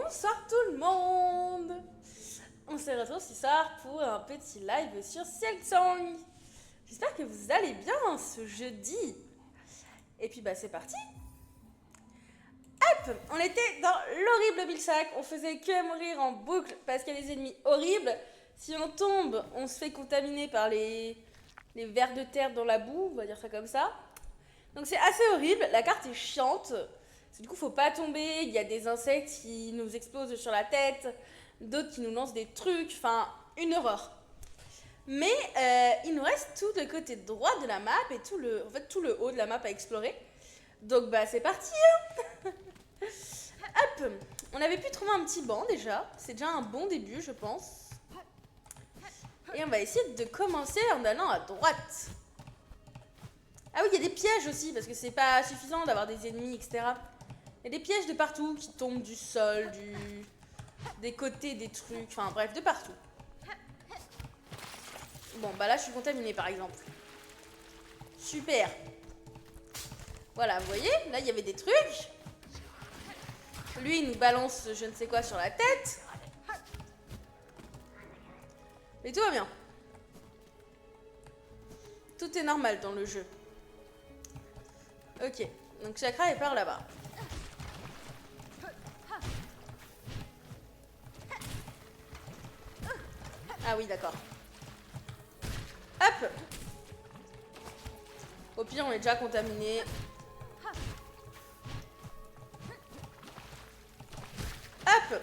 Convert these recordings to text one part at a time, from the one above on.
Bonsoir tout le monde. On se retrouve ce soir pour un petit live sur Silksong. J'espère que vous allez bien ce jeudi. Et puis bah c'est parti. Hop, on était dans l'horrible Bilsac. On faisait que mourir en boucle parce qu'il y a des ennemis horribles. Si on tombe, on se fait contaminer par les vers de terre dans la boue, on va dire ça comme ça. Donc c'est assez horrible, la carte est chiante. Du coup, faut pas tomber, il y a des insectes qui nous explosent sur la tête, d'autres qui nous lancent des trucs, enfin, une horreur. Mais il nous reste tout le côté droit de la map et tout le haut de la map à explorer. Donc bah c'est parti hein. Hop, on avait pu trouver un petit banc déjà, c'est déjà un bon début je pense. Et on va essayer de commencer en allant à droite. Ah oui, il y a des pièges aussi, parce que c'est pas suffisant d'avoir des ennemis, etc. Il y a des pièges de partout qui tombent du sol, des côtés, des trucs, enfin bref, de partout. Bon, bah là je suis contaminée par exemple. Super. Voilà, vous voyez, là il y avait des trucs. Lui il nous balance je ne sais quoi sur la tête. Mais tout va bien. Tout est normal dans le jeu. Ok, donc Chakra est par là-bas. Ah oui, d'accord. Hop. Au pire, on est déjà contaminé. Hop.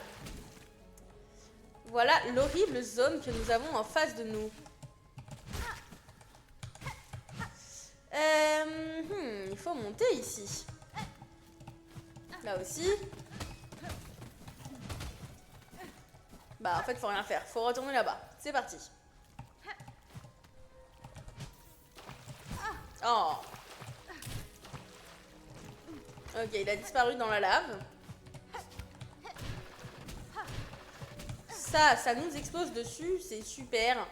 Voilà l'horrible zone que nous avons en face de nous. Il faut monter ici. Là aussi. Bah en fait faut rien faire, faut retourner là-bas. C'est parti. Oh. Ok, il a disparu dans la lave. Ça nous explose dessus, c'est super.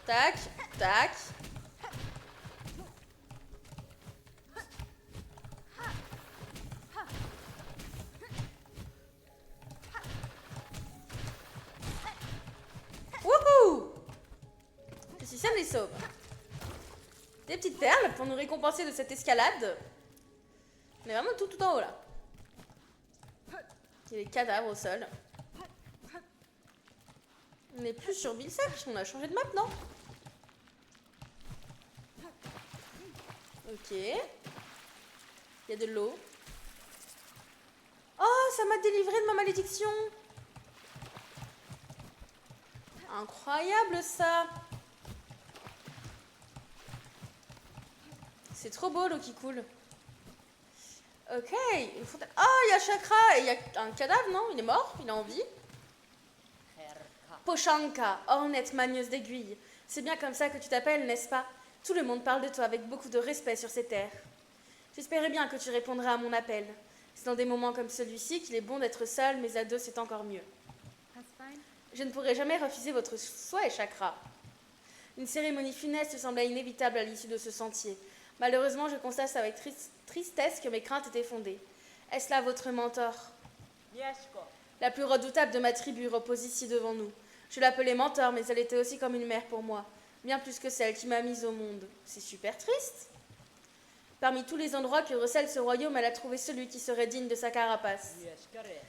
Tac, tac. Wouhou! Je suis saine et sauve. Des petites perles pour nous récompenser de cette escalade. On est vraiment tout en haut là. Il y a des cadavres au sol. On n'est plus sur Bilsac puisqu'on a changé de map, non? Ok. Il y a de l'eau. Oh, ça m'a délivré de ma malédiction. Incroyable ça. C'est trop beau l'eau qui coule. Ok. Une fontaine. Oh, il y a Chakra et il y a un cadavre, non? Il est mort? Il est en vie? Pochanka, ornette magneuse d'aiguilles. C'est bien comme ça que tu t'appelles, n'est-ce pas? Tout le monde parle de toi avec beaucoup de respect sur ces terres. J'espérais bien que tu répondrais à mon appel. C'est dans des moments comme celui-ci qu'il est bon d'être seul, mais à deux c'est encore mieux. Je ne pourrai jamais refuser votre souhait, Chakra. Une cérémonie funeste semblait inévitable à l'issue de ce sentier. Malheureusement, je constate avec tristesse que mes craintes étaient fondées. Est-ce là votre mentor? La plus redoutable de ma tribu repose ici devant nous. Je l'appelais mentor, mais elle était aussi comme une mère pour moi. Bien plus que celle qui m'a mise au monde. C'est super triste. Parmi tous les endroits que recèle ce royaume, elle a trouvé celui qui serait digne de sa carapace.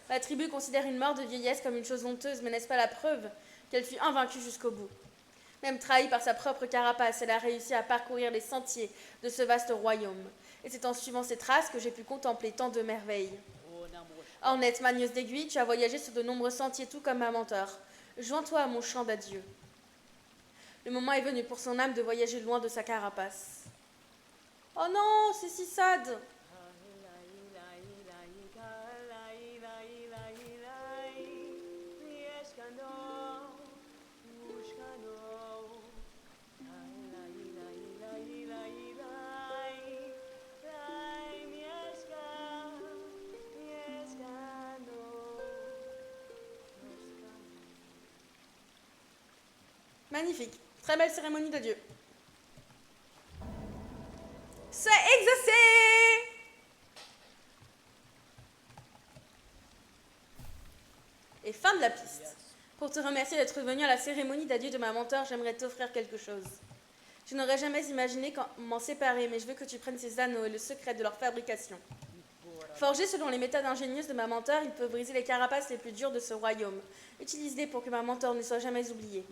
La tribu considère une mort de vieillesse comme une chose honteuse, mais n'est-ce pas la preuve qu'elle fut invaincue jusqu'au bout? Même trahie par sa propre carapace, elle a réussi à parcourir les sentiers de ce vaste royaume. Et c'est en suivant ses traces que j'ai pu contempler tant de merveilles. Ornette, magneuse d'aiguilles, tu as voyagé sur de nombreux sentiers tout comme ma mentor. Joins-toi à mon chant d'adieu. Le moment est venu pour son âme de voyager loin de sa carapace. Oh non, c'est si sad. Magnifique. Très belle cérémonie d'adieu. C'est exaucé! Et fin de la piste. Pour te remercier d'être venu à la cérémonie d'adieu de ma mentor, j'aimerais t'offrir quelque chose. Je n'aurais jamais imaginé m'en séparer, mais je veux que tu prennes ces anneaux et le secret de leur fabrication. Forgés selon les méthodes ingénieuses de ma mentor, ils peuvent briser les carapaces les plus dures de ce royaume. Utilise-les pour que ma mentor ne soit jamais oubliée.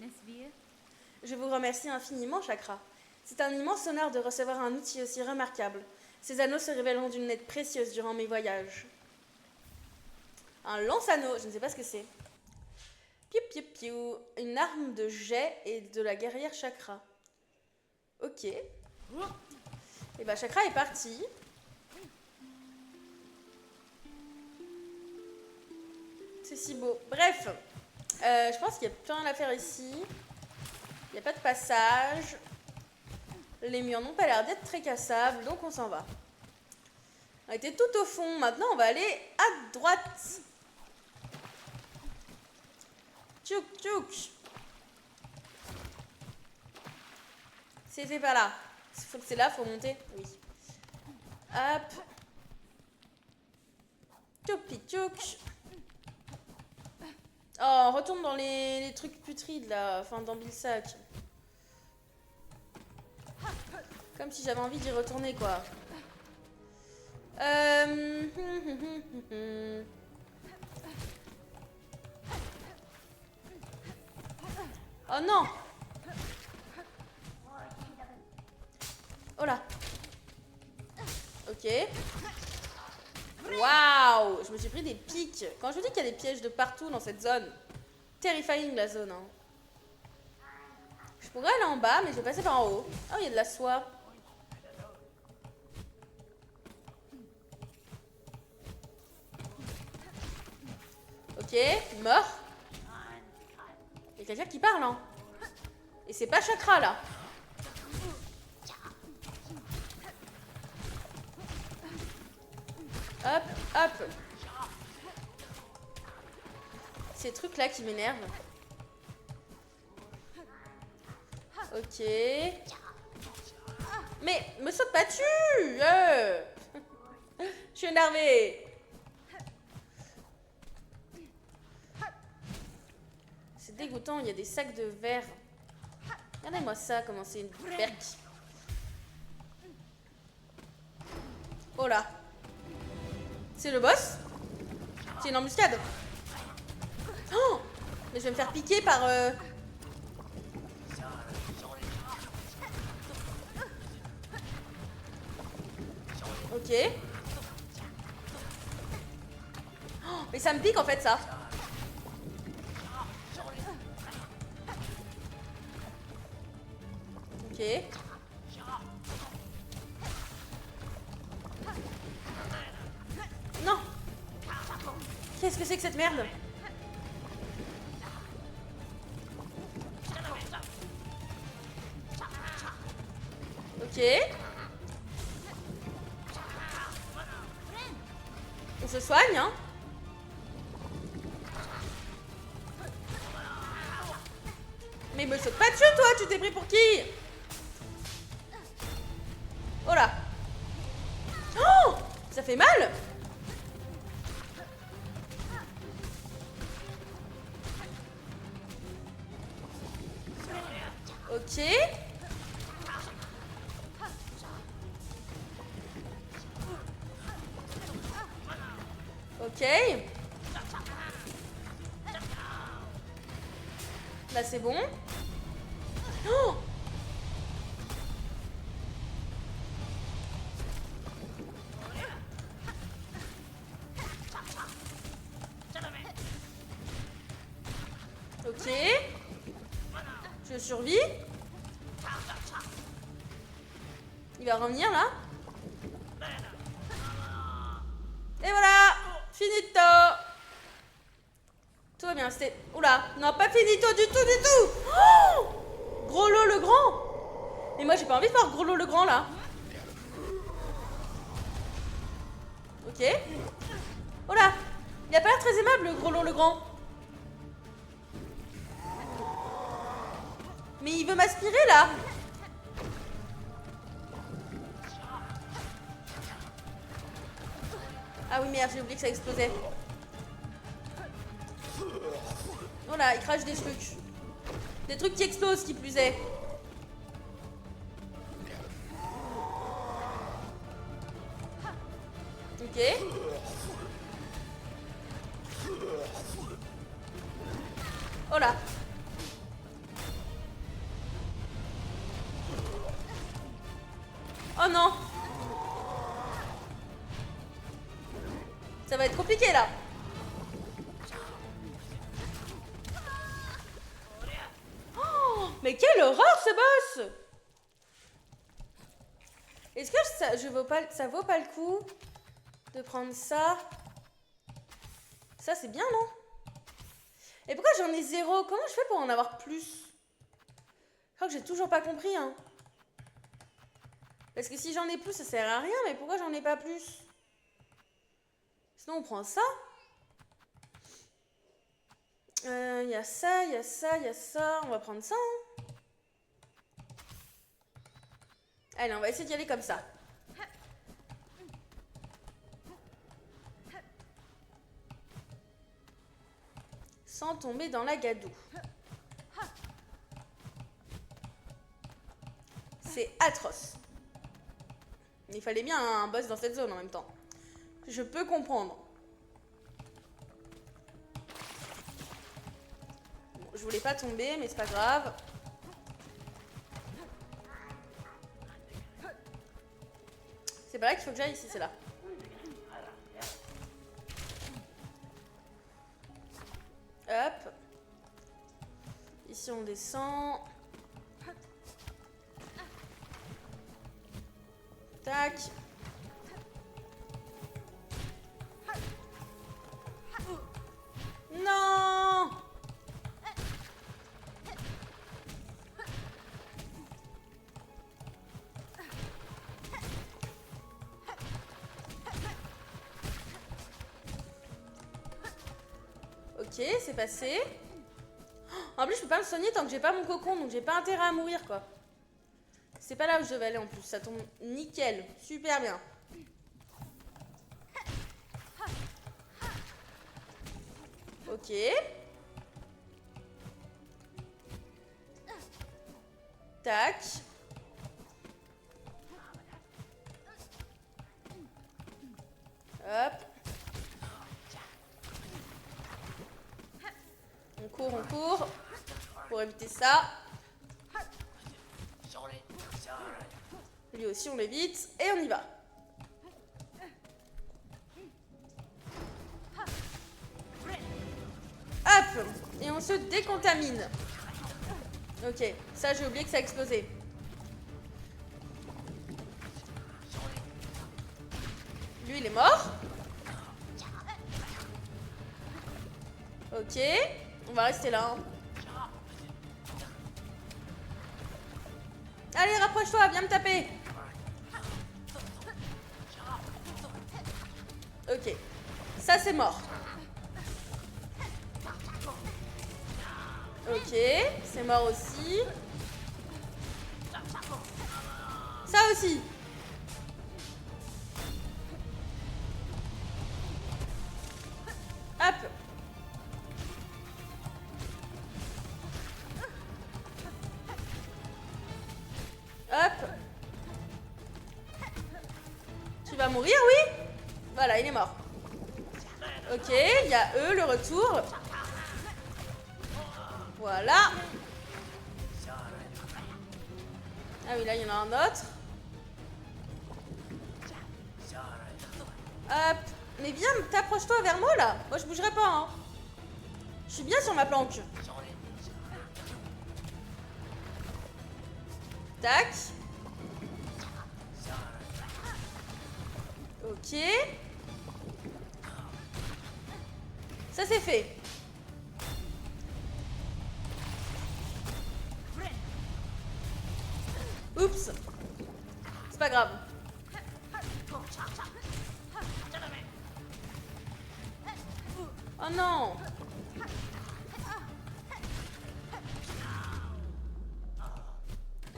Je vous remercie infiniment, Chakra. C'est un immense honneur de recevoir un outil aussi remarquable. Ces anneaux se révéleront d'une aide précieuse durant mes voyages. Un lance-anneau, je ne sais pas ce que c'est. Piou piou piou, une arme de jet et de la guerrière Chakra. Ok. Et bah Chakra est parti. C'est si beau. Bref, je pense qu'il n'y a plus rien à faire ici. Il n'y a pas de passage. Les murs n'ont pas l'air d'être très cassables, donc on s'en va. On était tout au fond. Maintenant, on va aller à droite. Tchouk, tchouk. C'est par là. Faut que c'est là, faut monter. Oui. Hop. Tchoupi, tchouk. Oh, on retourne dans les trucs putrides, là. Enfin, dans Bilsac. Comme si j'avais envie d'y retourner, quoi. Oh non! Oh là! Ok. Waouh! Je me suis pris des pics. Quand je vous dis qu'il y a des pièges de partout dans cette zone. Terrifying la zone, hein. Je pourrais aller en bas, mais je vais passer par en haut. Oh, il y a de la soie. Ok, mort. Il y a quelqu'un qui parle, hein. Et c'est pas Chakra, là. Hop, hop. Ces trucs-là qui m'énervent. Ok. Mais, me saute pas dessus. Je suis énervée. C'est dégoûtant, il y a des sacs de verre. Regardez-moi ça, comment c'est une berque. Oh là. C'est le boss? C'est une embuscade. Oh! Mais je vais me faire piquer par... Ok. Oh, mais ça me pique en fait ça. Ok. Non. Qu'est-ce que c'est que cette merde? Ok. On se soigne, hein. Mais me saute pas dessus, toi. Tu t'es pris pour qui? Oh là. Oh, ça fait mal. Ok. Ok. Là, c'est bon. Oh! Ok. Je survis. Il va revenir là. Et voilà. Finito. Tout va bien, c'était... Oula, non, pas finito du tout. Oh, Grollo le Grand. Mais moi, j'ai pas envie de voir Grollo le Grand, là. Ok. Oh là, il a pas l'air très aimable, le Grollo le Grand. Mais il veut m'aspirer, là. Ah oui, merde, j'ai oublié que ça explosait. Voilà, il crache des trucs. Des trucs qui explosent, qui plus est. Ok. Oh là. Oh non. Ça va être compliqué là. Oh, mais quelle horreur ce boss. Est-ce que ça vaut pas le coup de prendre ça? Ça c'est bien, non? Et pourquoi j'en ai 0? Comment je fais pour en avoir plus? Je crois que j'ai toujours pas compris, hein. Parce que si j'en ai plus, ça sert à rien, mais pourquoi j'en ai pas plus? Sinon on prend ça. Il y a ça, il y a ça, il y a ça. On va prendre ça, hein. Allez, on va essayer d'y aller comme ça. Sans tomber dans la gadoue. C'est atroce. Il fallait bien un boss dans cette zone en même temps. Je peux comprendre. Bon, je voulais pas tomber, mais c'est pas grave. C'est pas là qu'il faut que j'aille, ici, c'est là. Hop. Ici, on descend. Tac. Non. Ok, c'est passé. En plus, je peux pas me soigner tant que j'ai pas mon cocon, donc j'ai pas intérêt à mourir, quoi. C'est pas là où je devais aller en plus, ça tombe nickel, super bien. Ok. Tac. Hop. On court. Pour éviter ça. Lui aussi, on l'évite. Et on y va. Hop. Et on se décontamine. Ok. Ça, j'ai oublié que ça a explosé. Lui, il est mort. Ok. On va rester là. Hein. Allez, rapproche-toi, viens me taper. Ok. Ça, c'est mort. Ok. C'est mort aussi. Ça aussi. Hop. Hop. Tu vas mourir, oui? Voilà, il est mort. Ok, il y a eux, le retour. Voilà. Ah oui, là, il y en a un autre. Hop. Mais viens, t'approche-toi vers moi, là. Moi, je bougerai pas, hein. Je suis bien sur ma planque. Tac. Ok. Ça, c'est fait. Oups. C'est pas grave. Oh non.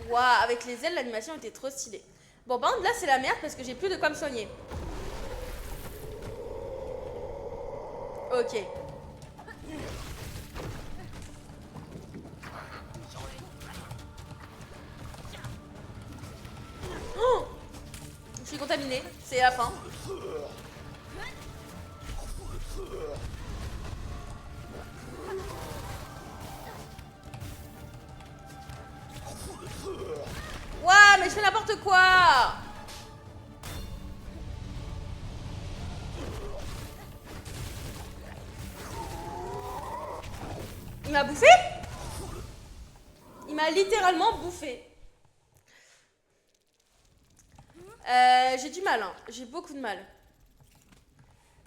Waouh, avec les ailes, l'animation était trop stylée. Bon, par contre, là, c'est la merde parce que j'ai plus de quoi me soigner. Ok. Je suis contaminée, c'est la fin. Ouah, mais je fais n'importe quoi. Il m'a bouffé? Il m'a littéralement bouffé. J'ai du mal, hein. J'ai beaucoup de mal.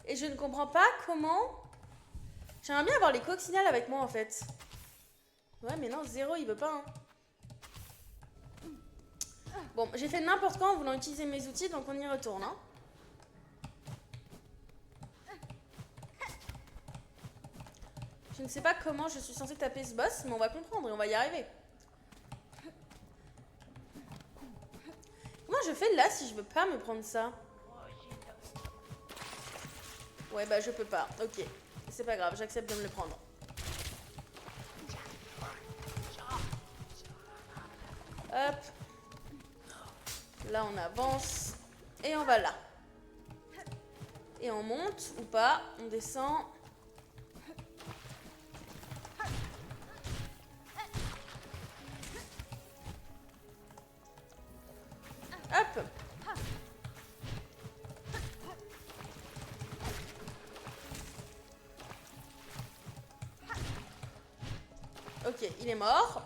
Et je ne comprends pas comment... J'aimerais bien avoir les coccinelles avec moi, en fait. Ouais, mais non, zéro, il veut pas, hein. Bon, j'ai fait n'importe quoi en voulant utiliser mes outils, donc on y retourne, hein. Je ne sais pas comment je suis censée taper ce boss, mais on va comprendre et on va y arriver. Comment je fais là si je veux pas me prendre ça? Ouais, bah je peux pas. Ok. C'est pas grave, j'accepte de me le prendre. Hop. Là, on avance. Et on va là. Et on monte ou pas. On descend. Hop. Ok, il est mort.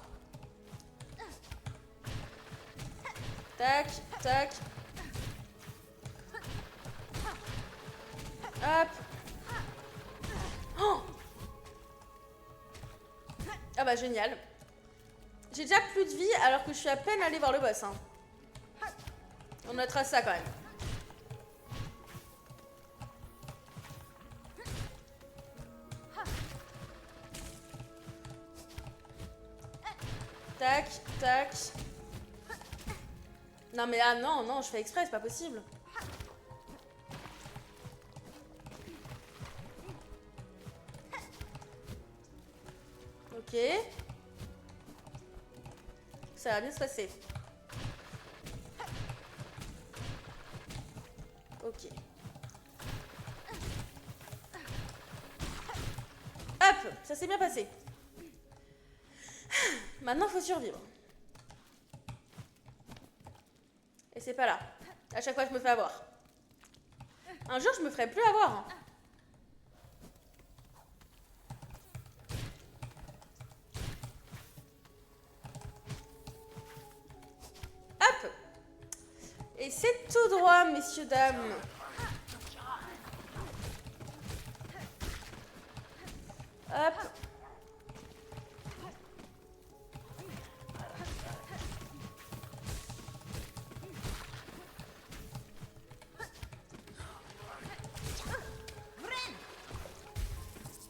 Tac, tac. Hop. Oh, ah bah génial. J'ai déjà plus de vie alors que je suis à peine allée voir le boss, hein. On notera ça quand même. Tac, tac. Non mais ah non, non, je fais exprès, c'est pas possible. Ok. Ça va bien se passer. Ok. Hop, ça s'est bien passé. Maintenant, faut survivre. Et c'est pas là. À chaque fois, je me fais avoir. Un jour, je me ferai plus avoir, hein. Hop. Et c'est tout droit, messieurs, dames. Hop.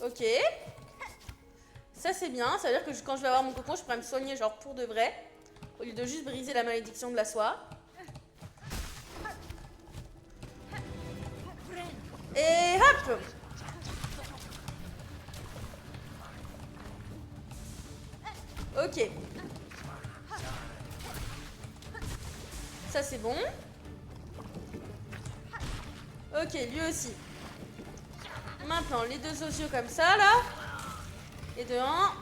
Ok. Ça c'est bien, ça veut dire que quand je vais avoir mon cocon, je pourrais me soigner genre pour de vrai. Au lieu de juste briser la malédiction de la soie. Et hop. Ok. Ça c'est bon. Ok, lui aussi. Maintenant, les deux osios comme ça, là. Et de 1.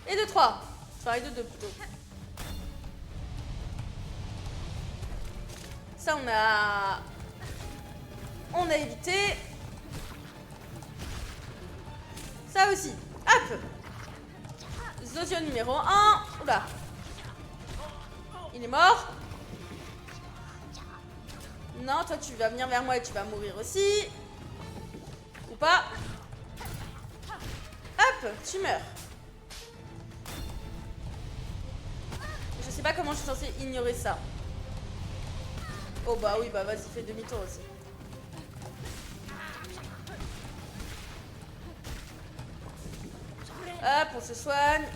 Et de 3. Enfin, et de 2 plutôt. Ça, on a évité. Ça aussi. Hop. Zosio numéro 1. Oula. Il est mort. Non, toi tu vas venir vers moi et tu vas mourir aussi. Ou pas. Hop, tu meurs. Je sais pas comment je suis censée ignorer ça. Oh bah oui, bah vas-y, fais demi-tour aussi. Hop, on se soigne.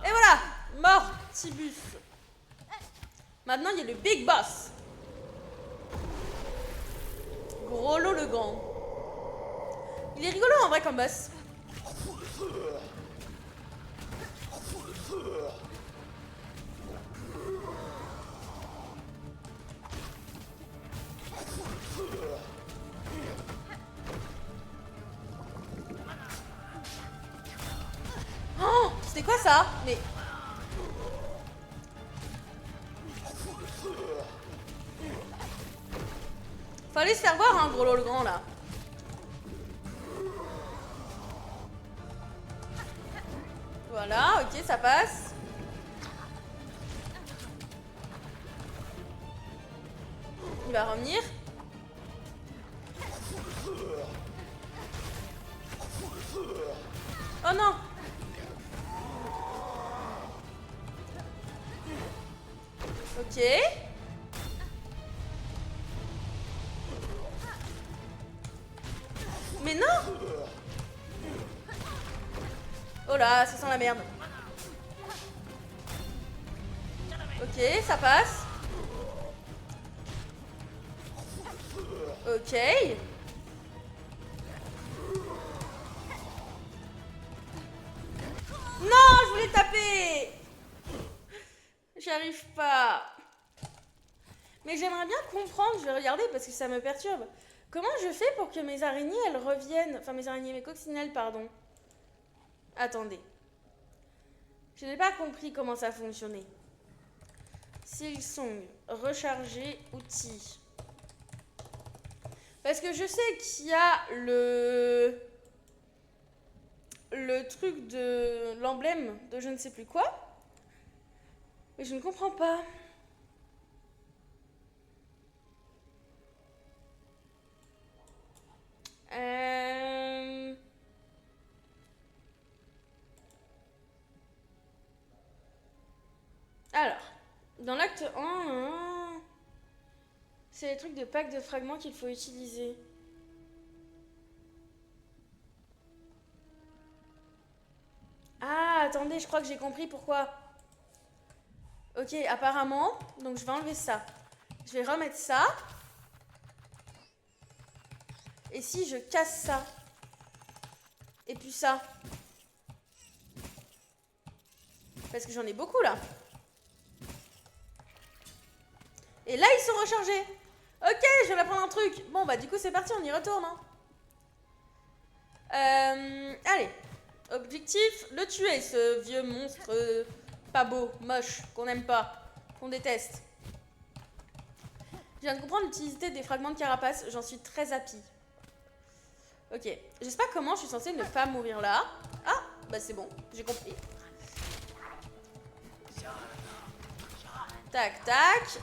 Et voilà, mort, Tibus. Maintenant, il y a le Big Boss. Grollo le Grand. Il est rigolo en vrai comme boss. quoi ça? Mais... Fallait se faire voir, hein, gros lol grand, là. Voilà, ok, ça passe. Il va revenir. Oh non! Ok. Mais non! Oh là, ça sent la merde. Ok, ça passe. Ok. Non, je voulais taper. J'y arrive pas. Mais j'aimerais bien comprendre, je vais regarder parce que ça me perturbe. Comment je fais pour que mes araignées, elles reviennent... Enfin, mes araignées, mes coccinelles, pardon. Attendez. Je n'ai pas compris comment ça fonctionnait. Silksong, recharger, outils. Parce que je sais qu'il y a le truc de l'emblème de je ne sais plus quoi. Mais je ne comprends pas. Alors, dans l'acte 1, c'est les trucs de pack de fragments qu'il faut utiliser. Ah, attendez, je crois que j'ai compris pourquoi. Ok, apparemment, donc je vais enlever ça. Je vais remettre ça. Et si je casse ça? Et puis ça? Parce que j'en ai beaucoup là. Et là, ils sont rechargés. Ok, je viens d'apprendre un truc. Bon, bah du coup, c'est parti, on y retourne. Hein. Allez. Objectif, le tuer, ce vieux monstre pas beau, moche, qu'on n'aime pas, qu'on déteste. Je viens de comprendre l'utilité des fragments de carapace, j'en suis très happy. Ok, je sais pas comment je suis censée ne pas mourir là. Ah, bah c'est bon, j'ai compris. Tac, tac.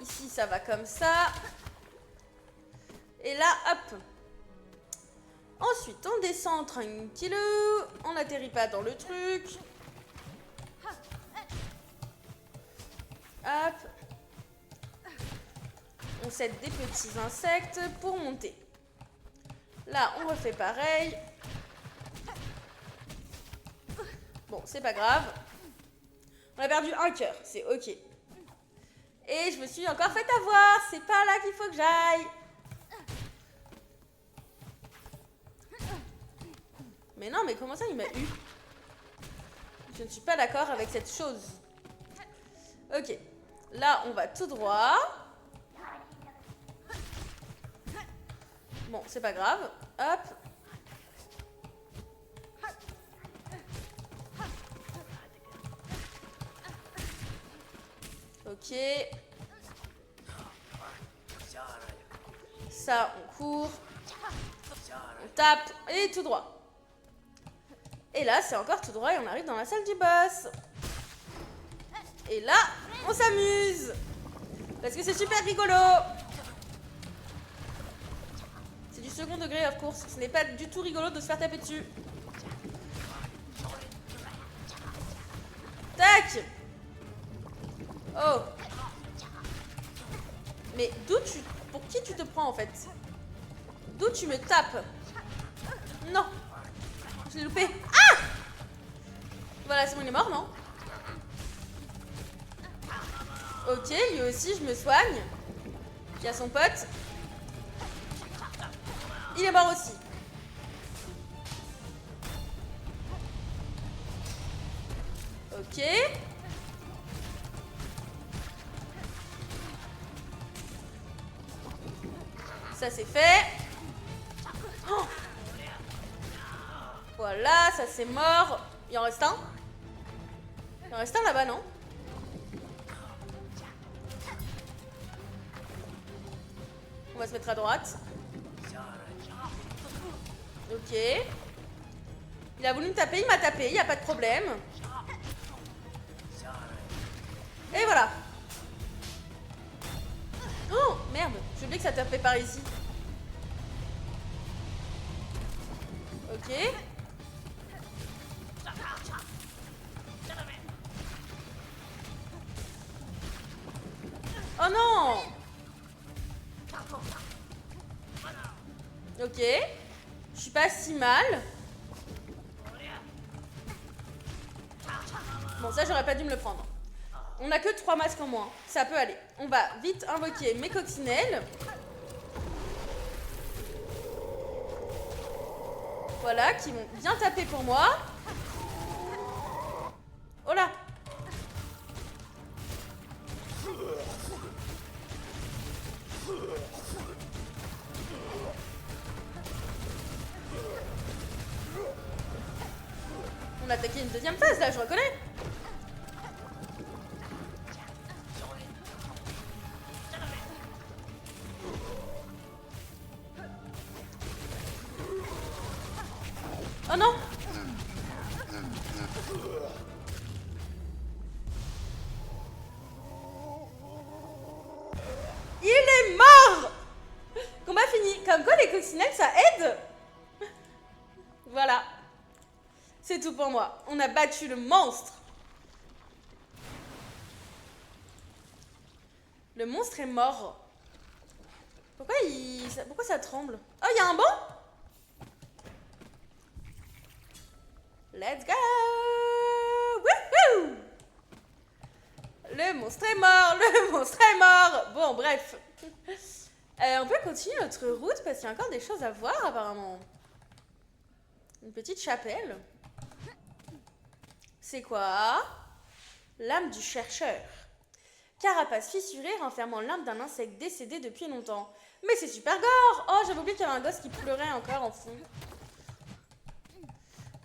Ici, ça va comme ça. Et là, hop. Ensuite, on descend tranquillou. On n'atterrit pas dans le truc. Hop. On set des petits insectes pour monter. Là, on refait pareil. Bon, c'est pas grave. On a perdu un cœur, c'est ok. Et je me suis encore fait avoir. C'est pas là qu'il faut que j'aille. Mais non, mais comment ça, il m'a eu? Je ne suis pas d'accord avec cette chose. Ok. Là, on va tout droit. Bon, c'est pas grave. Hop. Ok. Ça, on court. On tape. Et tout droit. Et là, c'est encore tout droit et on arrive dans la salle du boss. Et là, on s'amuse. Parce que c'est super rigolo. C'est du second degré, of course. Ce n'est pas du tout rigolo de se faire taper dessus. Tac. Oh. Mais d'où tu... Pour qui tu te prends, en fait? D'où tu me tapes? Non. Je l'ai loupé. Ah! Voilà, c'est bon, il est mort, non? Ok, lui aussi, je me soigne. Il y a son pote. Il est mort aussi. Ok. Ça, c'est fait. Oh! Voilà, ça, c'est mort. Il en reste un? Il en reste un là-bas, non? On va se mettre à droite. Ok. Il a voulu me taper, il m'a tapé, il n'y a pas de problème. Et voilà. Oh, merde. J'ai oublié que ça tapait par ici. Ok. Oh non. Ok. Je suis pas si mal. Bon, ça, j'aurais pas dû me le prendre. On a que 3 masques en moins. Ça peut aller. On va vite invoquer mes coccinelles. Voilà, qui vont bien taper pour moi. Oh là. On a attaqué une deuxième phase là, je reconnais. Oh non. Il est mort. Combat fini. Comme quoi les coccinelles ça aide. Voilà. C'est tout pour moi. On a battu le monstre. Le monstre est mort. Pourquoi ça tremble? Oh, il y a un banc? Let's go! Wouhou! Le monstre est mort, le monstre est mort. Bon, bref. On peut continuer notre route parce qu'il y a encore des choses à voir apparemment. Une petite chapelle. C'est quoi? L'âme du chercheur. Carapace fissurée renfermant l'âme d'un insecte décédé depuis longtemps. Mais c'est super gore! Oh, j'avais oublié qu'il y avait un gosse qui pleurait encore en fond.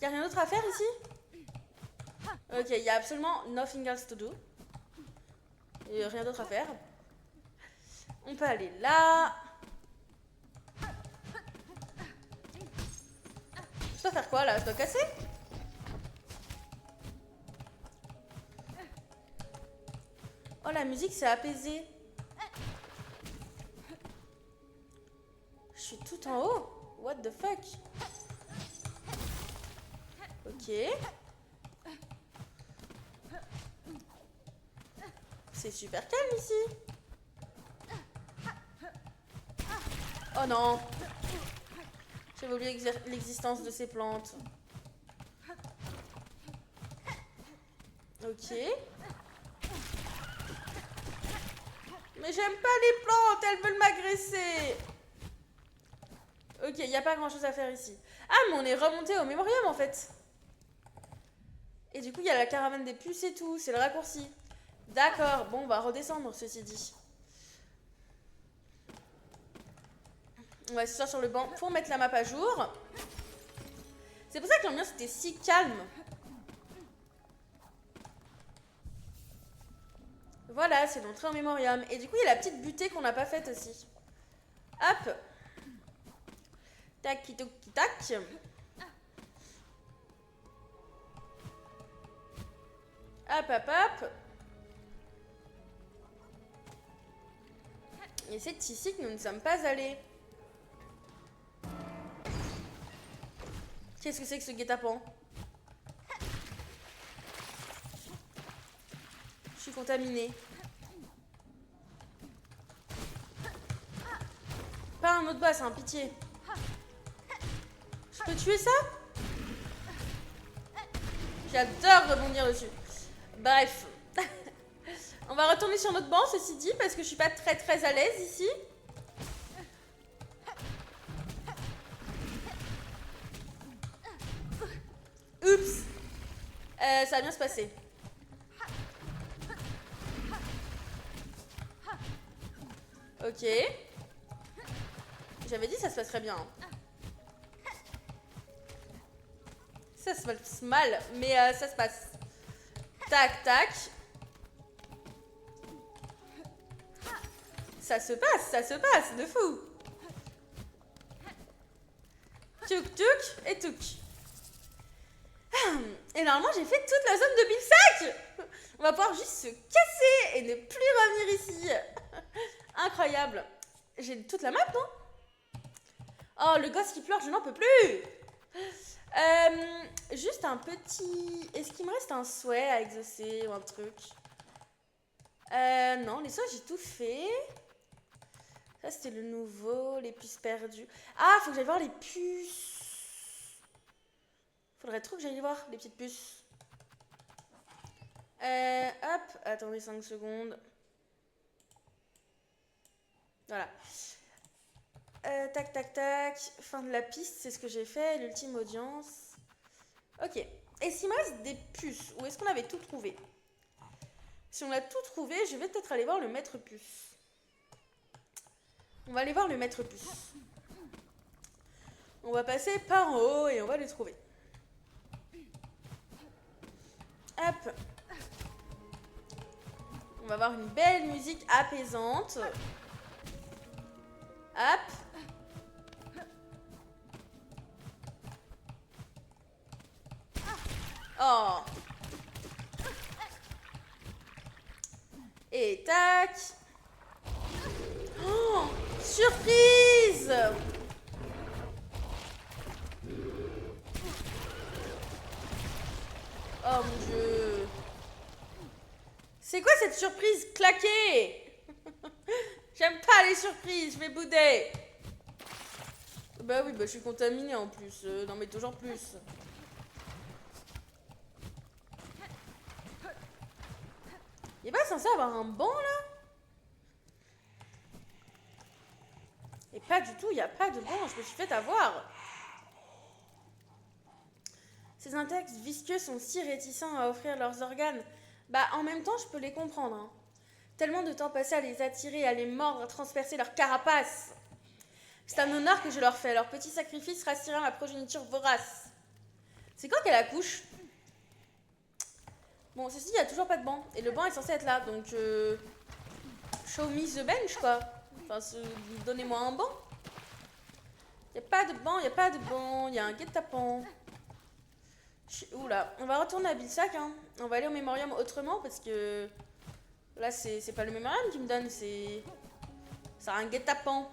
Il n'y a rien d'autre à faire ici? Ok, il n'y a absolument nothing else to do. Il n'y a rien d'autre à faire. On peut aller là. Je dois faire quoi là? Je dois casser? Oh, la musique s'est apaisée. Je suis tout en haut. What the fuck? Ok. C'est super calme ici. Oh non. J'avais oublié l'existence de ces plantes. Ok. Mais j'aime pas les plantes, elles veulent m'agresser. Ok, il n'y a pas grand chose à faire ici. Ah, mais on est remonté au mémorium en fait. Et du coup, il y a la caravane des puces et tout, c'est le raccourci. D'accord, bon, on va redescendre ceci dit. On va s'asseoir sur le banc pour mettre la map à jour. C'est pour ça que l'ambiance était si calme. Voilà, c'est l'entrée au mémorium. Et du coup, il y a la petite butée qu'on n'a pas faite aussi. Hop. Tac, tac, tac. Hop, hop, hop. Et c'est ici que nous ne sommes pas allés. Qu'est-ce que c'est que ce guet-apens? Je suis contaminée. Pas un autre boss, hein, pitié. Je peux tuer ça? J'adore rebondir dessus. Bref. On va retourner sur notre banc, ceci dit, parce que je suis pas très à l'aise ici. Oups. Ça va bien se passer. Ok. J'avais dit ça se passerait bien. Ça Ça se passe mal, mais ça se passe. Tac, tac. Ça se passe, de fou. Tchouk, tchouk et touc. Et normalement, j'ai fait toute la zone de Bilsac. On va pouvoir juste se casser et ne plus revenir ici. Incroyable. J'ai toute la map, non? Oh, le gosse qui pleure, je n'en peux plus. Juste un petit... Est-ce qu'il me reste un souhait à exaucer ou un truc? Non, les souhaits, j'ai tout fait. Ça, c'était le nouveau, les puces perdues. Ah, faut que j'aille voir les puces. Faudrait trop que j'aille voir les petites puces. Hop, attendez 5 secondes. Voilà. Tac, tac, tac. Fin de la piste, c'est ce que j'ai fait. L'ultime audience. Ok. Et s'il me reste des puces, où est-ce qu'on avait tout trouvé? Si on a tout trouvé, je vais peut-être aller voir le maître puce. On va aller voir le maître puce. On va passer par en haut et on va le trouver. Hop. On va avoir une belle musique apaisante. Hop. Oh. Et tac. Oh, surprise. Oh mon dieu. C'est quoi cette surprise claquée? J'aime pas les surprises, je vais bouder. Bah oui, bah je suis contaminée en plus. Non mais toujours plus. Il est pas censé avoir un banc là? Et pas du tout, il n'y a pas de banc, je me suis fait avoir. Ces insectes visqueux sont si réticents à offrir leurs organes. Bah en même temps, je peux les comprendre. Hein. Tellement de temps passé à les attirer, à les mordre, à transpercer leur carapace. C'est un honneur que je leur fais. Leur petit sacrifice rassirera ma progéniture vorace. C'est quand qu'elle accouche? Bon, ceci, il n'y a toujours pas de banc. Et le banc est censé être là, donc... show me the bench, quoi. Enfin, donnez-moi un banc. Il n'y a pas de banc, il n'y a pas de banc. Il y a un guet-apens. Oula, on va retourner à Bilsac, hein. On va aller au mémorium autrement, parce que... Là, c'est pas le mémorium qui me donne, c'est... C'est un guet-apens.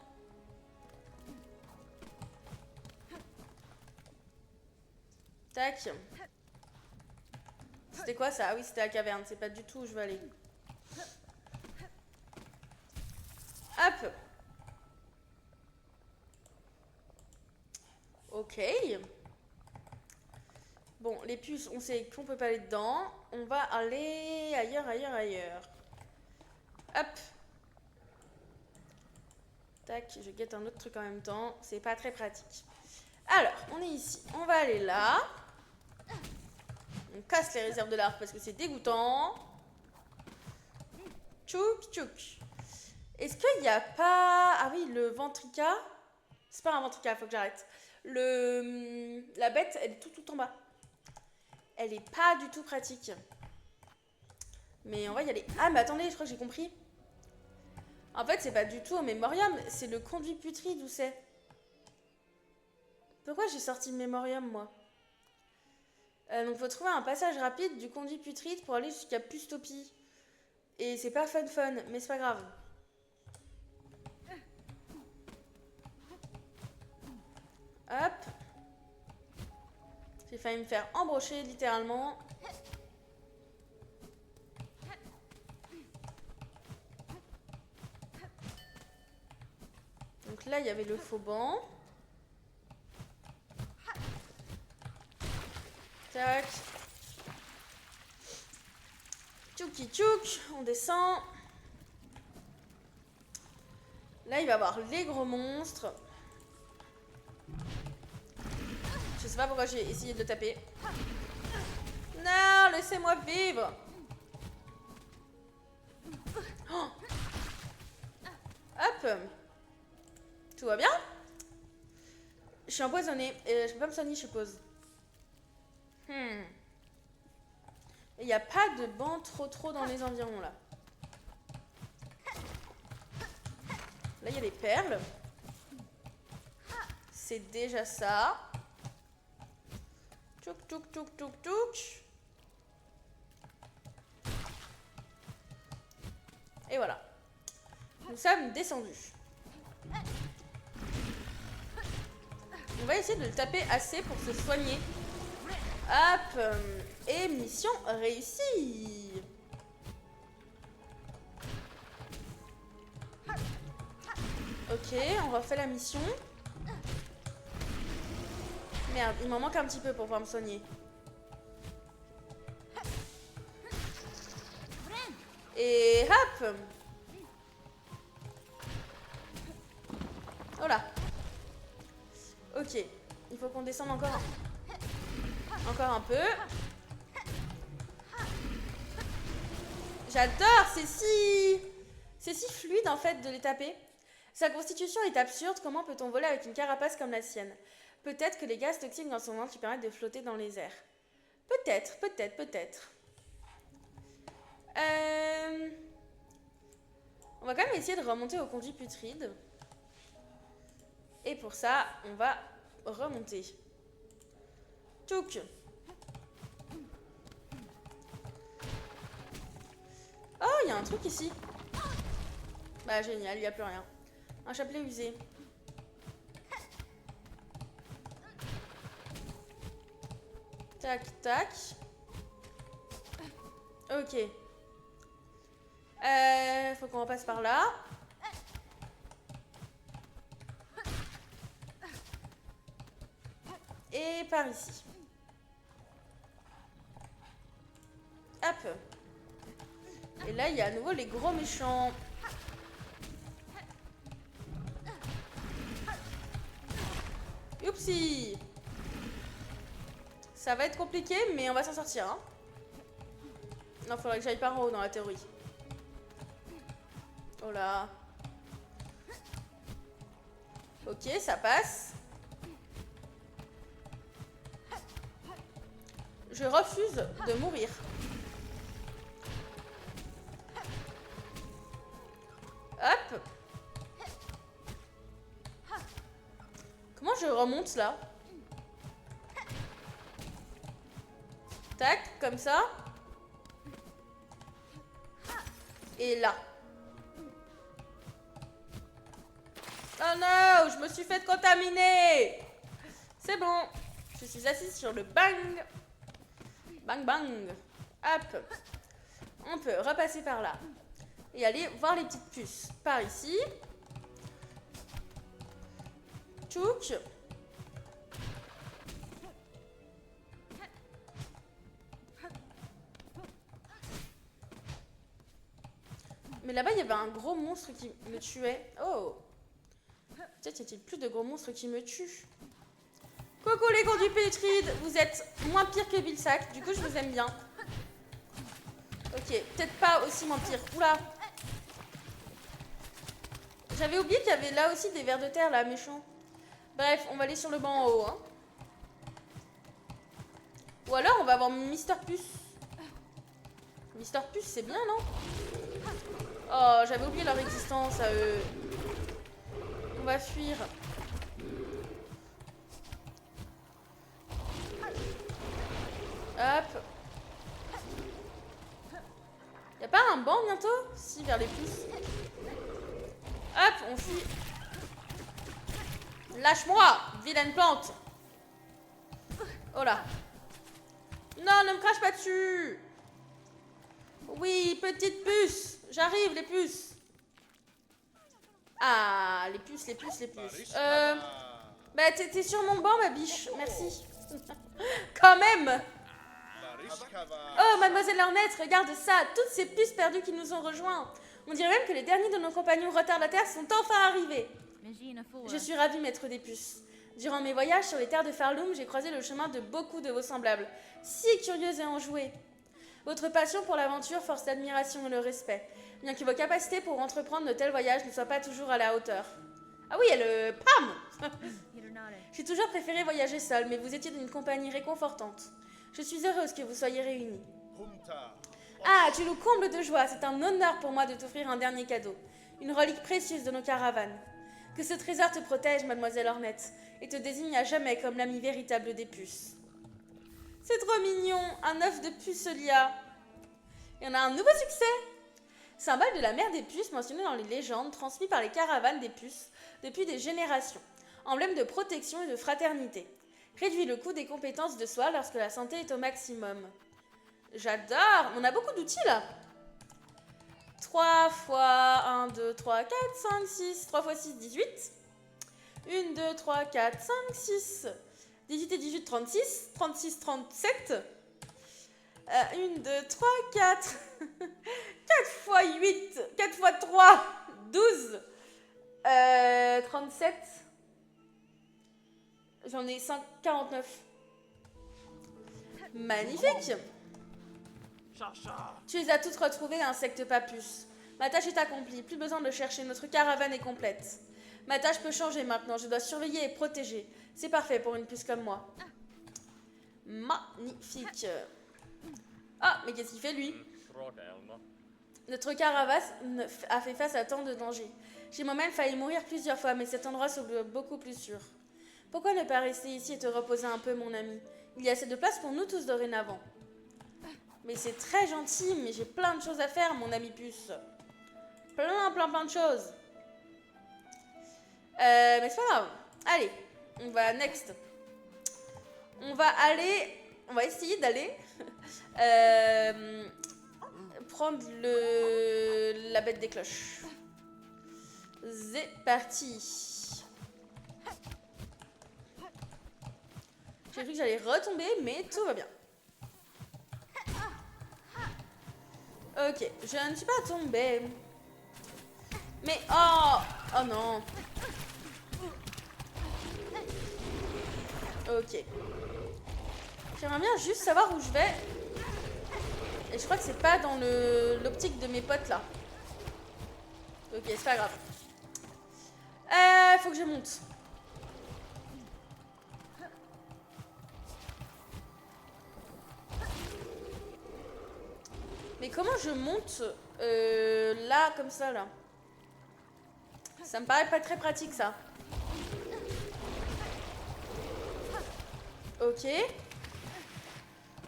Tac. C'était quoi ça? Ah oui, c'était la caverne. C'est pas du tout où je veux aller. Hop. Ok. Bon, les puces, on sait qu'on peut pas aller dedans. On va aller ailleurs, ailleurs, ailleurs. Hop. Tac, je guette un autre truc en même temps. C'est pas très pratique. Alors, on est ici. On va aller là. On casse les réserves de l'arc parce que c'est dégoûtant. Tchouk, tchouk. Est-ce qu'il n'y a pas... Ah oui, le ventrica. C'est pas un ventrica, faut que j'arrête. La bête, elle est tout en bas. Elle est pas du tout pratique. Mais on va y aller. Ah, mais attendez, je crois que j'ai compris. En fait, c'est pas du tout au mémorium. C'est le conduit putride, où c'est? Pourquoi j'ai sorti le mémorium, moi? Donc, faut trouver un passage rapide du conduit putride pour aller jusqu'à Pustopie. Et c'est pas fun, mais c'est pas grave. Hop. J'ai failli me faire embrocher, littéralement. Donc là, il y avait le faux banc. Tac. Tchouki tchouk, on descend. Là, il va y avoir les gros monstres. Je sais pas pourquoi j'ai essayé de le taper. Non, laissez-moi vivre. Oh. Hop. Tout va bien? Je suis empoisonnée. Je peux pas me soigner, je suppose. Hmm. Et il n'y a pas de banc trop dans les environs, là. Là, il y a les perles. C'est déjà ça. Tchouk, tchouk, tchouk, tchouk, tchouk. Et voilà. Nous sommes descendus. On va essayer de le taper assez pour se soigner. Hop. Et mission réussie. Ok, on refait la mission. Merde, il m'en manque un petit peu pour pouvoir me soigner. Et hop. Voilà. Ok, il faut qu'on descende encore un peu. J'adore, c'est si fluide en fait de les taper. Sa constitution est absurde, comment peut-on voler avec une carapace comme la sienne? Peut-être que les gaz toxiques dans son ventre lui permettent de flotter dans les airs. Peut-être. On va quand même essayer de remonter au conduit putride. Et pour ça, on va remonter. Tchouk. Oh, il y a un truc ici. Bah génial, il n'y a plus rien. Un chapelet usé. Tac, tac. Ok. Faut qu'on repasse par là. Et par ici. Hop. Et là, il y a à nouveau les gros méchants. Oupsie. Ça va être compliqué, mais on va s'en sortir. Hein. Non, faudrait que j'aille par en haut dans la théorie. Oh là. Ok, ça passe. Je refuse de mourir. Hop. Comment je remonte là? Tac, comme ça. Et là. Oh non, je me suis fait contaminer. C'est bon. Je suis assise sur le bang. Bang bang. Hop. On peut repasser par là. Et aller voir les petites puces. Par ici. Tchouk. Mais là-bas, il y avait un gros monstre qui me tuait. Oh. Peut-être y a-t-il plus de gros monstres qui me tuent. Coucou les conduits putrides. Vous êtes moins pire que Bilsac. Du coup, je vous aime bien. Ok, peut-être pas aussi moins pire. Oula. J'avais oublié qu'il y avait là aussi des vers de terre, là, méchants. Bref, on va aller sur le banc en haut. Hein. Ou alors, on va avoir Mister Puce. Mister Puce, c'est bien, non? Oh, j'avais oublié leur existence à eux. On va fuir. Hop. Y'a pas un banc bientôt? Si, vers les puces. Hop, on fuit. Lâche-moi, vilaine plante. Oh là. Non, ne me crache pas dessus. Oui, petite puce. J'arrive, les puces. Ah, les puces. Bah, t'es sur mon banc, ma biche. Merci. Quand même. Oh, mademoiselle Lornette, regarde ça. Toutes ces puces perdues qui nous ont rejoints. On dirait même que les derniers de nos compagnons retardataires sont enfin arrivés. Je suis ravie, maître des puces. Durant mes voyages sur les terres de Farloum, j'ai croisé le chemin de beaucoup de vos semblables, si curieux et enjoués. Votre passion pour l'aventure force l'admiration et le respect, bien que vos capacités pour entreprendre de tels voyages ne soient pas toujours à la hauteur. Ah oui, elle... Pam. J'ai toujours préféré voyager seule, mais vous étiez d'une compagnie réconfortante. Je suis heureuse que vous soyez réunis. Ah, tu nous combles de joie. C'est un honneur pour moi de t'offrir un dernier cadeau. Une relique précieuse de nos caravanes. Que ce trésor te protège, mademoiselle Ornette, et te désigne à jamais comme l'ami véritable des puces. C'est trop mignon, un œuf de pucelia. Et on a un nouveau succès. Symbole de la mère des puces mentionné dans les légendes, transmis par les caravanes des puces depuis des générations. Emblème de protection et de fraternité. Réduit le coût des compétences de soi lorsque la santé est au maximum. J'adore. On a beaucoup d'outils là. 3 fois 1, 2, 3, 4, 5, 6. 3 fois 6, 18. 1, 2, 3, 4, 5, 6. 18 et 18, 36. 36, 37. 1, 2, 3, 4. 4 fois 8. 4 fois 3. 12. 37. J'en ai 49. Magnifique. Tu les as toutes retrouvées, insectes papus. Ma tâche est accomplie, plus besoin de le chercher, notre caravane est complète. Ma tâche peut changer maintenant, je dois surveiller et protéger. C'est parfait pour une puce comme moi. Magnifique. Ah, mais qu'est-ce qu'il fait lui? Notre caravane a fait face à tant de dangers. J'ai moi-même failli mourir plusieurs fois, mais cet endroit semble beaucoup plus sûr. Pourquoi ne pas rester ici et te reposer un peu, mon ami? Il y a assez de place pour nous tous dorénavant. Mais c'est très gentil, mais j'ai plein de choses à faire, mon ami puce. Plein de choses. Mais c'est pas grave. Allez, on va next. On va essayer d'aller prendre la bête des cloches. C'est parti. J'ai cru que j'allais retomber, mais tout va bien. Ok, je ne suis pas tombée. Mais oh non. Ok. J'aimerais bien juste savoir où je vais. Et je crois que c'est pas dans l'optique de mes potes là. Ok, c'est pas grave. Faut que je monte. Mais comment je monte là, comme ça, là? Ça me paraît pas très pratique, ça. Ok.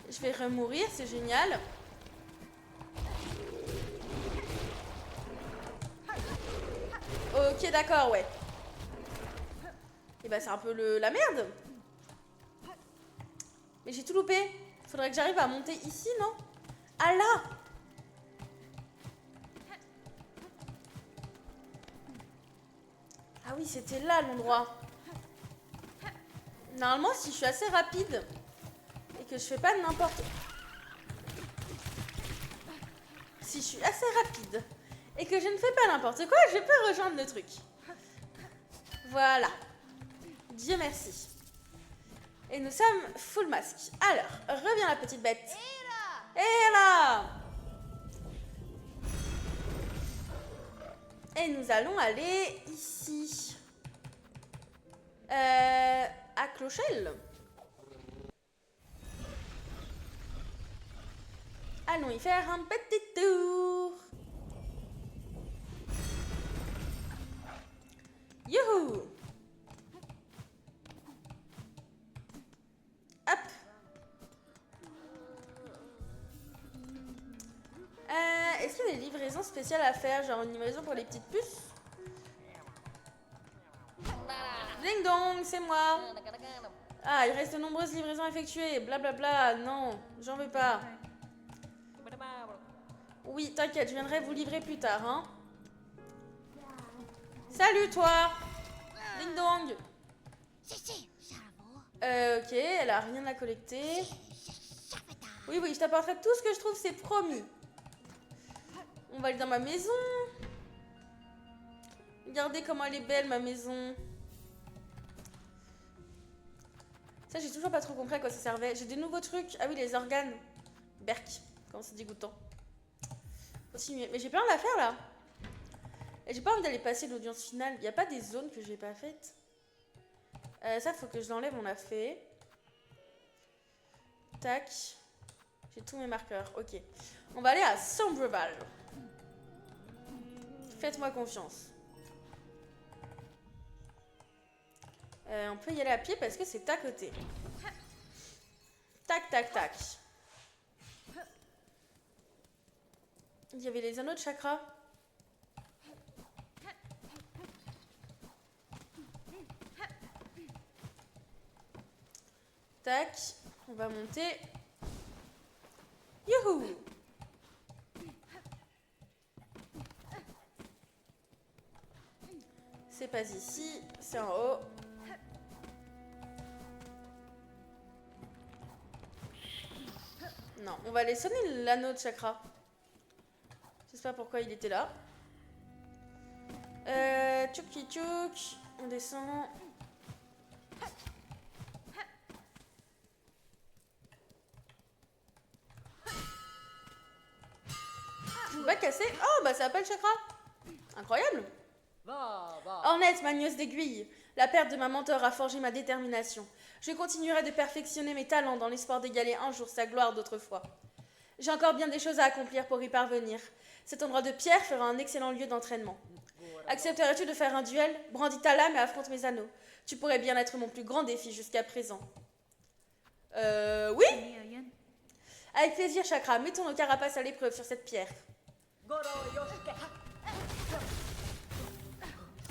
Je vais remourir, c'est génial. Ok, d'accord, ouais. Et bah, c'est un peu la merde. Mais j'ai tout loupé. Faudrait que j'arrive à monter ici, non? Ah là! Ah oui, c'était là l'endroit. Normalement, si je suis assez rapide et que je fais pas n'importe... Si je suis assez rapide et que je ne fais pas n'importe quoi, je peux rejoindre le truc. Voilà. Dieu merci. Et nous sommes full masque. Alors, reviens la petite bête. Et là! Et nous allons aller ici. À Clochelle. Allons y faire un petit tour. Youhou! Hop. Est-ce qu'il y a des livraisons spéciales à faire, genre une livraison pour les petites puces? Ding dong, c'est moi. Ah, il reste de nombreuses livraisons effectuées. Blablabla, non, j'en veux pas. Oui, t'inquiète, je viendrai vous livrer plus tard, hein. Salut, toi. Ding dong. Ok, elle a rien à collecter. Oui, je t'apporterai tout ce que je trouve, c'est promis. On va aller dans ma maison. Regardez comment elle est belle, ma maison. Ça, j'ai toujours pas trop compris à quoi ça servait. J'ai des nouveaux trucs. Ah oui, les organes. Berk. Comment c'est dégoûtant. Continuer. Mais j'ai plein d'affaires là. Et j'ai pas envie d'aller passer l'audience finale. Il n'y a pas des zones que j'ai pas faites. Ça, faut que je l'enlève, on l'a fait. Tac. J'ai tous mes marqueurs. Ok. On va aller à Sombreval. Faites-moi confiance. On peut y aller à pied parce que c'est à côté. Tac, tac, tac. Il y avait les anneaux de chakra. Tac. On va monter. Youhou! C'est pas ici, c'est en haut. Non, on va aller sonner l'anneau de chakra. Je sais pas pourquoi il était là. Tchouki tchouk. On descend. Pas cassé. Oh, bah ça appelle chakra. Incroyable. Ornette, ma nièce d'aiguille. La perte de ma mentor a forgé ma détermination. Je continuerai de perfectionner mes talents dans l'espoir d'égaler un jour sa gloire d'autrefois. J'ai encore bien des choses à accomplir pour y parvenir. Cet endroit de pierre fera un excellent lieu d'entraînement. Accepterais-tu de faire un duel? Brandis ta lame et affronte mes anneaux. Tu pourrais bien être mon plus grand défi jusqu'à présent. Oui? Avec plaisir, Chakra. Mettons nos carapaces à l'épreuve sur cette pierre.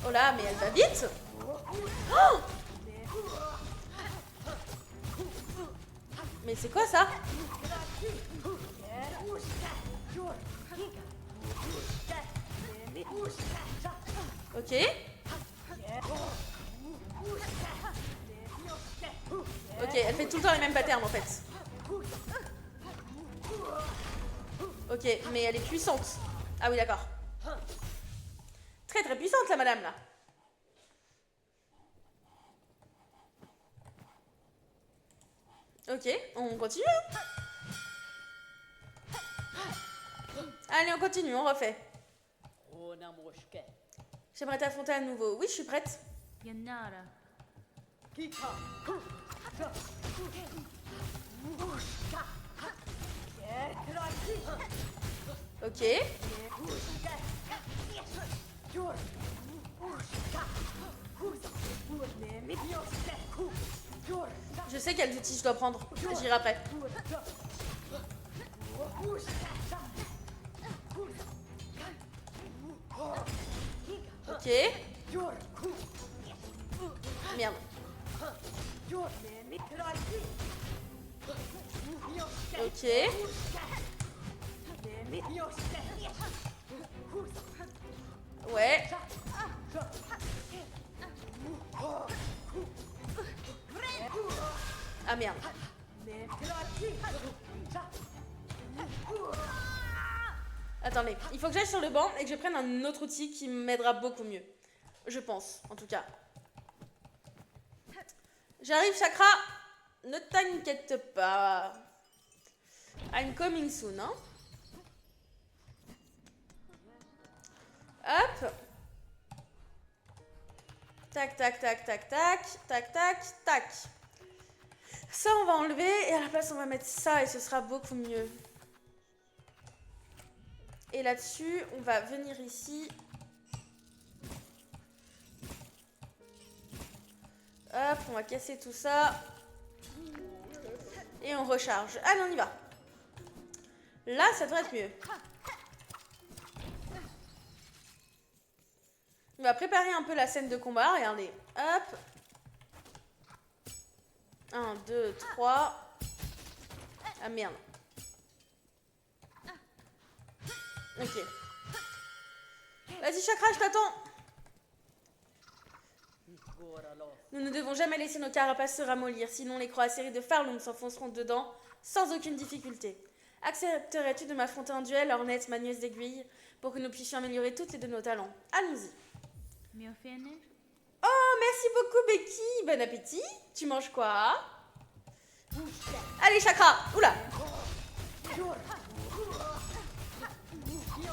Oh là, mais elle va vite. Oh! Mais c'est quoi ça? Ok. Ok, elle fait tout le temps les mêmes patterns en fait. Ok, mais elle est puissante. Ah oui, d'accord. Très très puissante la madame là. Ok, on continue. Allez, on continue, on refait. J'aimerais t'affronter à nouveau. Oui, je suis prête. Ok. Je sais quels outils je dois prendre. J'irai après. Ok. Merde. Ok. Ouais. Ah merde. Attendez, il faut que j'aille sur le banc et que je prenne un autre outil qui m'aidera beaucoup mieux. Je pense, en tout cas. J'arrive, Chakra. Ne t'inquiète pas. I'm coming soon, hein. Hop. Tac, tac, tac, tac, tac. Tac, tac, tac. Ça, on va enlever et à la place, on va mettre ça et ce sera beaucoup mieux. Et là-dessus, on va venir ici. Hop, on va casser tout ça. Et on recharge. Allez, on y va. Là, ça devrait être mieux. On va préparer un peu la scène de combat. Regardez. Hop. 1, 2, 3. Ah merde. Ok. Vas-y, Chakra, je t'attends. Nous ne devons jamais laisser nos carapaces se ramollir, sinon les croix acérées de Farlung s'enfonceront dedans sans aucune difficulté. Accepterais-tu de m'affronter en duel, Ornette, ma nièce d'aiguille, pour que nous puissions améliorer toutes les deux nos talents? Allons-y. Oh, merci beaucoup, Becky. Bon appétit. Tu manges quoi? Allez, Chakra. Oula.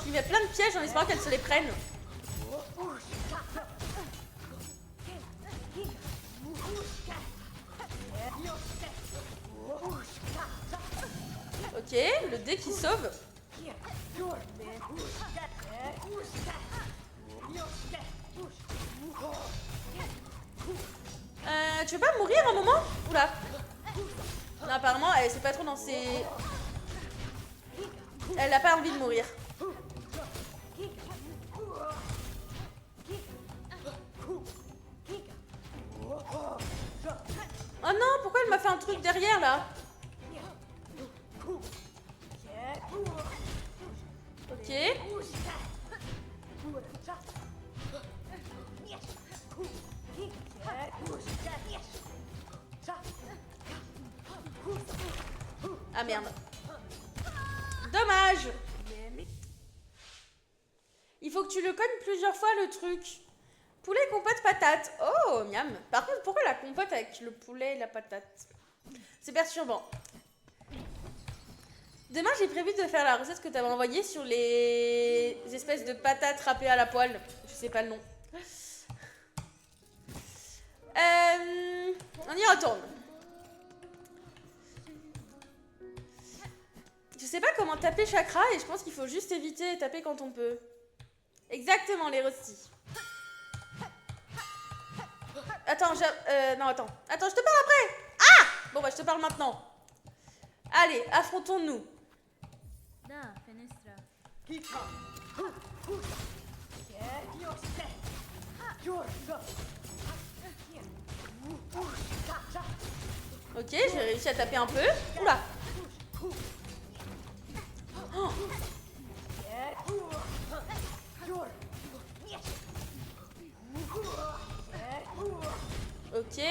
Il y a plein de pièges en espérant qu'elle se les prenne. le dé qui sauve. Tu veux pas mourir un moment? Oula. Non, apparemment, elle sait pas trop dans ses... Elle n'a pas envie de mourir. Oh non, pourquoi elle m'a fait un truc derrière là? Ok. Ah merde. Dommage. Il faut que tu le cognes plusieurs fois le truc. Poulet, compote, patate. Oh, miam. Par contre, pourquoi la compote avec le poulet et la patate? C'est perturbant. Demain, j'ai prévu de faire la recette que tu avais envoyée sur les espèces de patates râpées à la poêle. Je sais pas le nom. On y retourne. Je sais pas comment taper chakra et je pense qu'il faut juste éviter de taper quand on peut. Exactement, les rostis. Attends, non, attends. Attends, je te parle après. Ah! Bon, bah, je te parle maintenant. Allez, affrontons-nous. Ok, j'ai réussi à taper un peu. Oula. Oh. Ok.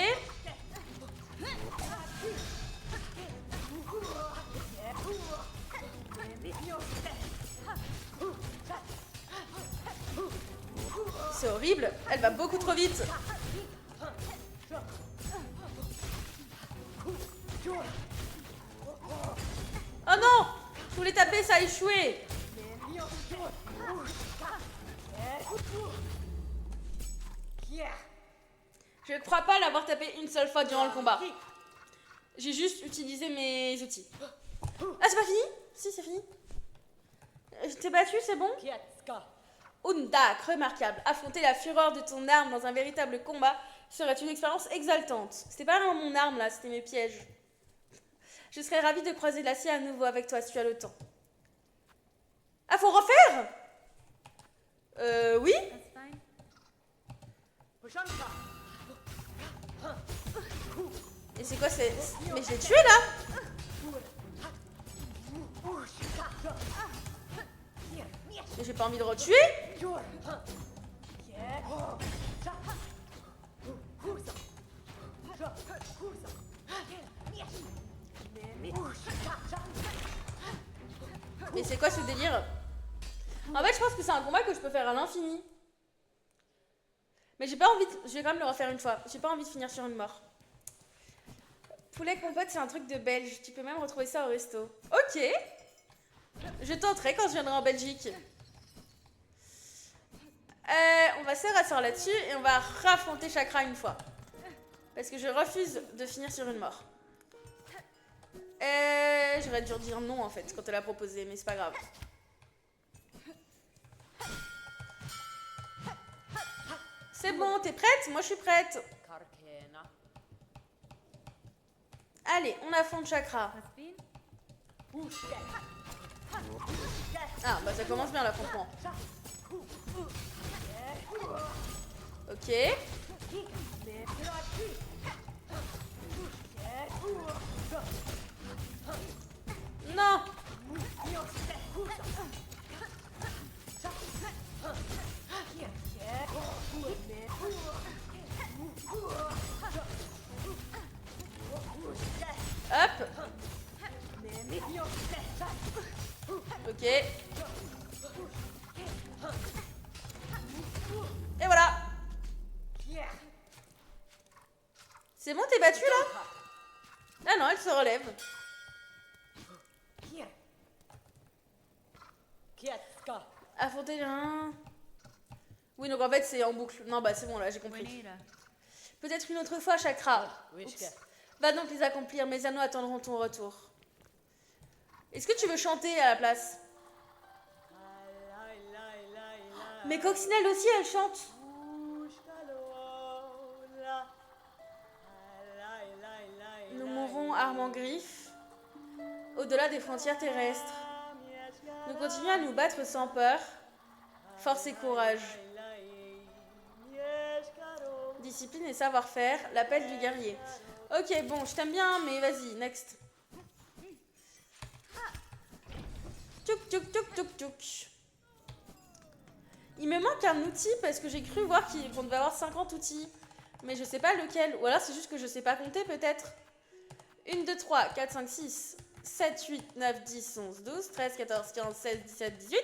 C'est horrible, elle va beaucoup trop vite. Oh non! Je voulais taper, ça a échoué. Je ne crois pas l'avoir tapé une seule fois durant le combat. J'ai juste utilisé mes outils. Ah, c'est pas fini? Si, c'est fini. Je t'ai battu, c'est bon? Undak, remarquable. Affronter la fureur de ton arme dans un véritable combat serait une expérience exaltante. C'était pas vraiment mon arme là, c'était mes pièges. Je serais ravie de croiser l'acier à nouveau avec toi si tu as le temps. Ah, faut refaire? Oui? Et c'est quoi, c'est... Mais je l'ai tué là? Mais j'ai pas envie de retuer. Mais c'est quoi ce délire? En fait, je pense que c'est un combat que je peux faire à l'infini. Mais j'ai pas envie de... Je vais quand même le refaire une fois. J'ai pas envie de finir sur une mort. Poulet compote, c'est un truc de belge. Tu peux même retrouver ça au resto. Ok. Je tenterai quand je viendrai en Belgique. On va se rasseoir là-dessus et on va raffronter Chakra une fois. Parce que je refuse de finir sur une mort. J'aurais dû dire non en fait quand elle a proposé, mais c'est pas grave. C'est bon, t'es prête? Moi je suis prête. Allez, on affronte Chakra. Ah, bah ça commence bien l'affrontement. Ok. Non. Hop. Ok. Et voilà. C'est bon, t'es battu là? Ah non, elle se relève. Affronter un... Oui, donc en fait c'est en boucle. Non, bah c'est bon là, j'ai compris. Peut-être une autre fois, Chakra. Oups. Va donc les accomplir, mes anneaux attendront ton retour. Est-ce que tu veux chanter à la place? Mais Coccinelle aussi, elle chante. Nous mourrons armes en griffe, au-delà des frontières terrestres. Nous continuons à nous battre sans peur, force et courage. Discipline et savoir-faire, l'appel du guerrier. Ok, bon, je t'aime bien, mais vas-y, next. Tchouk, tchouk, tchouk, tchouk, tchouk. Il me manque un outil parce que j'ai cru voir qu'on devait avoir 50 outils. Mais je sais pas lequel. Ou alors c'est juste que je sais pas compter peut-être. 1, 2, 3, 4, 5, 6, 7, 8, 9, 10, 11, 12, 13, 14, 15, 16, 17, 18,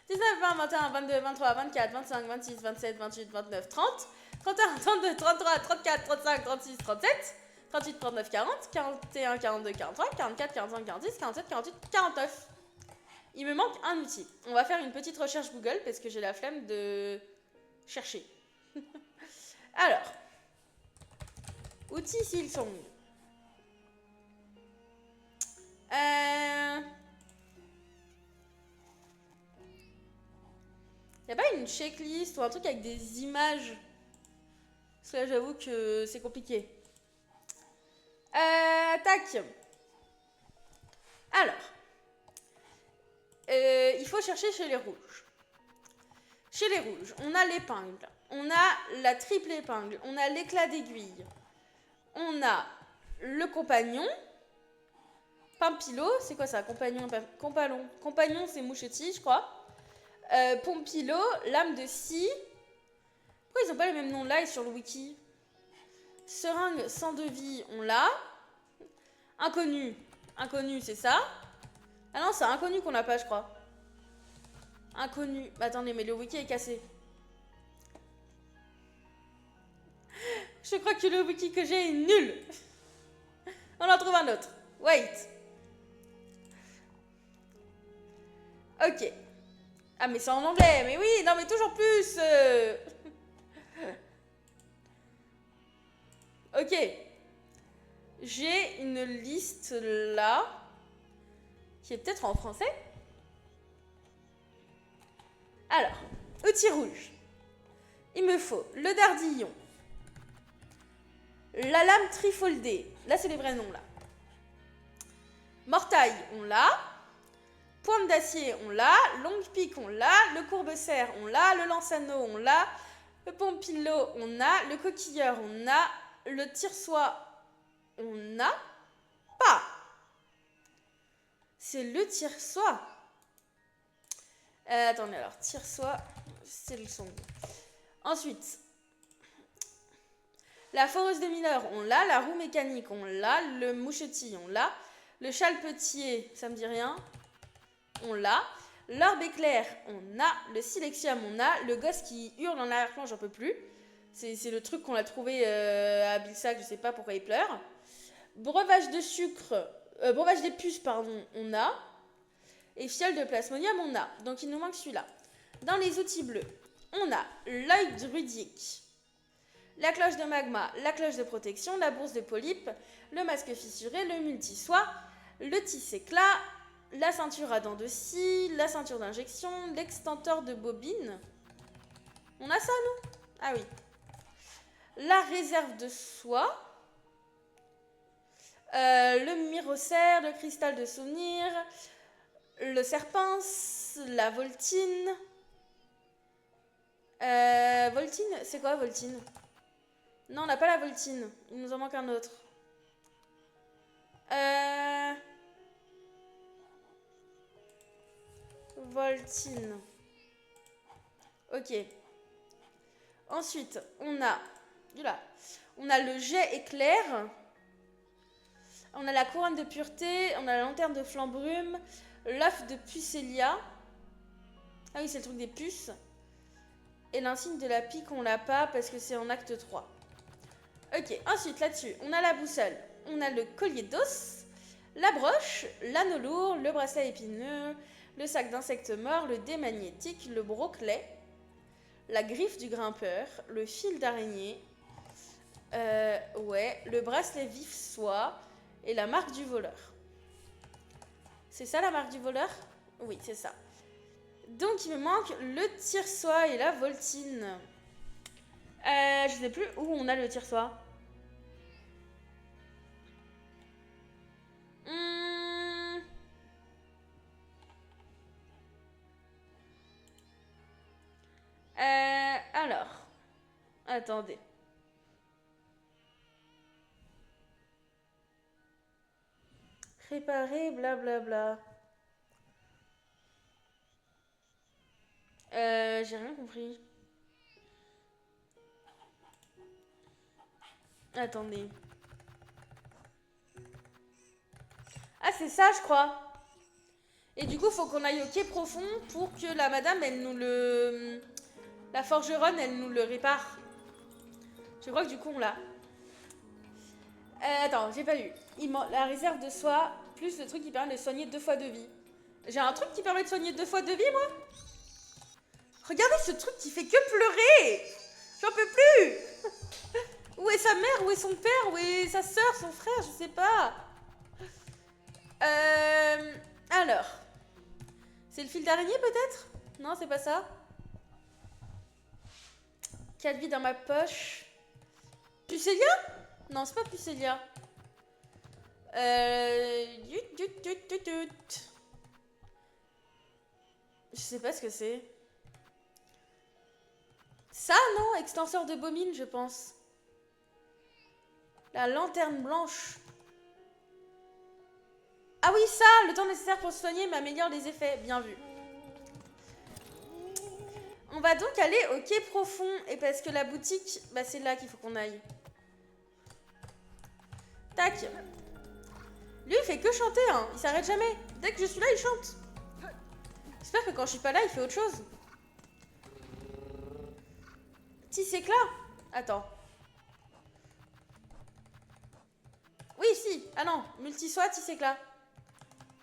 19, 20, 21, 22, 23, 24, 25, 26, 27, 28, 29, 30, 31, 32, 33, 34, 35, 36, 37, 38, 39, 40, 41, 42, 43, 44, 45, 46, 47, 48, 49. Il me manque un outil. On va faire une petite recherche Google parce que j'ai la flemme de chercher. Alors, outils Silsong. Y a pas une checklist ou un truc avec des images? Parce que là, j'avoue que c'est compliqué. Tac. Alors. Il faut chercher chez les rouges. Chez les rouges, on a l'épingle. On a la triple épingle. On a l'éclat d'aiguille. On a le compagnon. Pampilo, c'est quoi ça? Compagnon, compagnon, c'est mouchetti, je crois. Pompilo, lame de scie. Pourquoi ils n'ont pas le même nom là et sur le wiki? Seringue sans devis, on l'a. Inconnu. Inconnu, c'est ça. Ah non, c'est inconnu qu'on n'a pas, je crois. Inconnu. Attendez, mais le wiki est cassé. Je crois que le wiki que j'ai est nul. On en trouve un autre. Wait. Ok. Ah, mais c'est en anglais. Mais oui, non, mais toujours plus. Ok. J'ai une liste là. Qui est peut-être en français. Alors, outil rouge. Il me faut le dardillon. La lame trifoldée. Là, c'est les vrais noms, là. Mortaille, on l'a. Pointe d'acier, on l'a. Longue pique, on l'a. Le courbe-serre, on l'a. Le lance-anneau, on l'a. Le pompilo, on a. Le coquilleur, on a. Le tire-soie, on n'a pas. C'est le tire-soie. Attendez, alors, tire-soie, c'est le son. Ensuite, la foreuse de mineur, on l'a. La roue mécanique, on l'a. Le mouchetis, on l'a. Le chalpetier, ça me dit rien. On l'a. L'orbe éclair, on a. Le silexium, on a. Le gosse qui hurle en arrière-plan, j'en peux plus. C'est le truc qu'on a trouvé à Bilsac, je sais pas pourquoi il pleure. Breuvage de sucre, breuvage des puces, pardon, on a. Et fiole de plasmodium, on a. Donc il nous manque celui-là. Dans les outils bleus, on a l'œil druidique, la cloche de magma, la cloche de protection, la bourse de polype, le masque fissuré, le multi-soie, le tisse-éclat, la ceinture à dents de scie, la ceinture d'injection, l'extenteur de bobine. On a ça, nous? Ah oui. La réserve de soie, le myrocère, le cristal de souvenir, le serpent, la voltine. Voltine, c'est quoi voltine? Non, on n'a pas la voltine. Il nous en manque un autre. Voltine. Ok. Ensuite, on a le jet éclair. On a la couronne de pureté. On a la lanterne de flamme-brume. L'œuf de Pucélia. Ah oui, c'est le truc des puces. Et l'insigne de la pique, on l'a pas parce que c'est en acte 3. Ok, ensuite là-dessus, on a la boussole. On a le collier d'os. La broche, l'anneau lourd, le bracelet épineux, le sac d'insectes morts, le dé magnétique, le broquelet, la griffe du grimpeur, le fil d'araignée, le bracelet vif soie et la marque du voleur. C'est ça la marque du voleur? Oui, c'est ça. Donc il me manque le tire-soie et la voltine. Je sais plus où on a le tire-soie. Alors. Attendez. Réparer, blablabla. J'ai rien compris. Attendez. Ah, c'est ça, je crois. Et du coup, faut qu'on aille au quai profond pour que la madame, elle nous le... La forgeronne, elle nous le répare. Je crois que du coup, on l'a. Attends, j'ai pas lu. La réserve de soie, plus le truc qui permet de soigner 2 fois de vie. J'ai un truc qui permet de soigner 2 fois de vie, moi? Regardez ce truc qui fait que pleurer. J'en peux plus. Où est sa mère? Où est son père? Où est sa soeur? Son frère? Je sais pas. Alors. C'est le fil d'araignée peut-être? Non, c'est pas ça. 4 vies dans ma poche. Pucélia? Non, c'est pas Pucélia. Je sais pas ce que c'est. Ça, non? Extenseur de bobine, je pense. La lanterne blanche. Ah oui, ça! Le temps nécessaire pour se soigner m'améliore les effets. Bien vu. On va donc aller au quai profond. Et parce que la boutique, bah c'est là qu'il faut qu'on aille. Tac. Lui, il fait que chanter, hein. Il s'arrête jamais. Dès que je suis là, il chante. J'espère que quand je suis pas là, il fait autre chose. Tisse éclat. Attends. Oui, si. Ah non. Multi-soie, tisse éclat.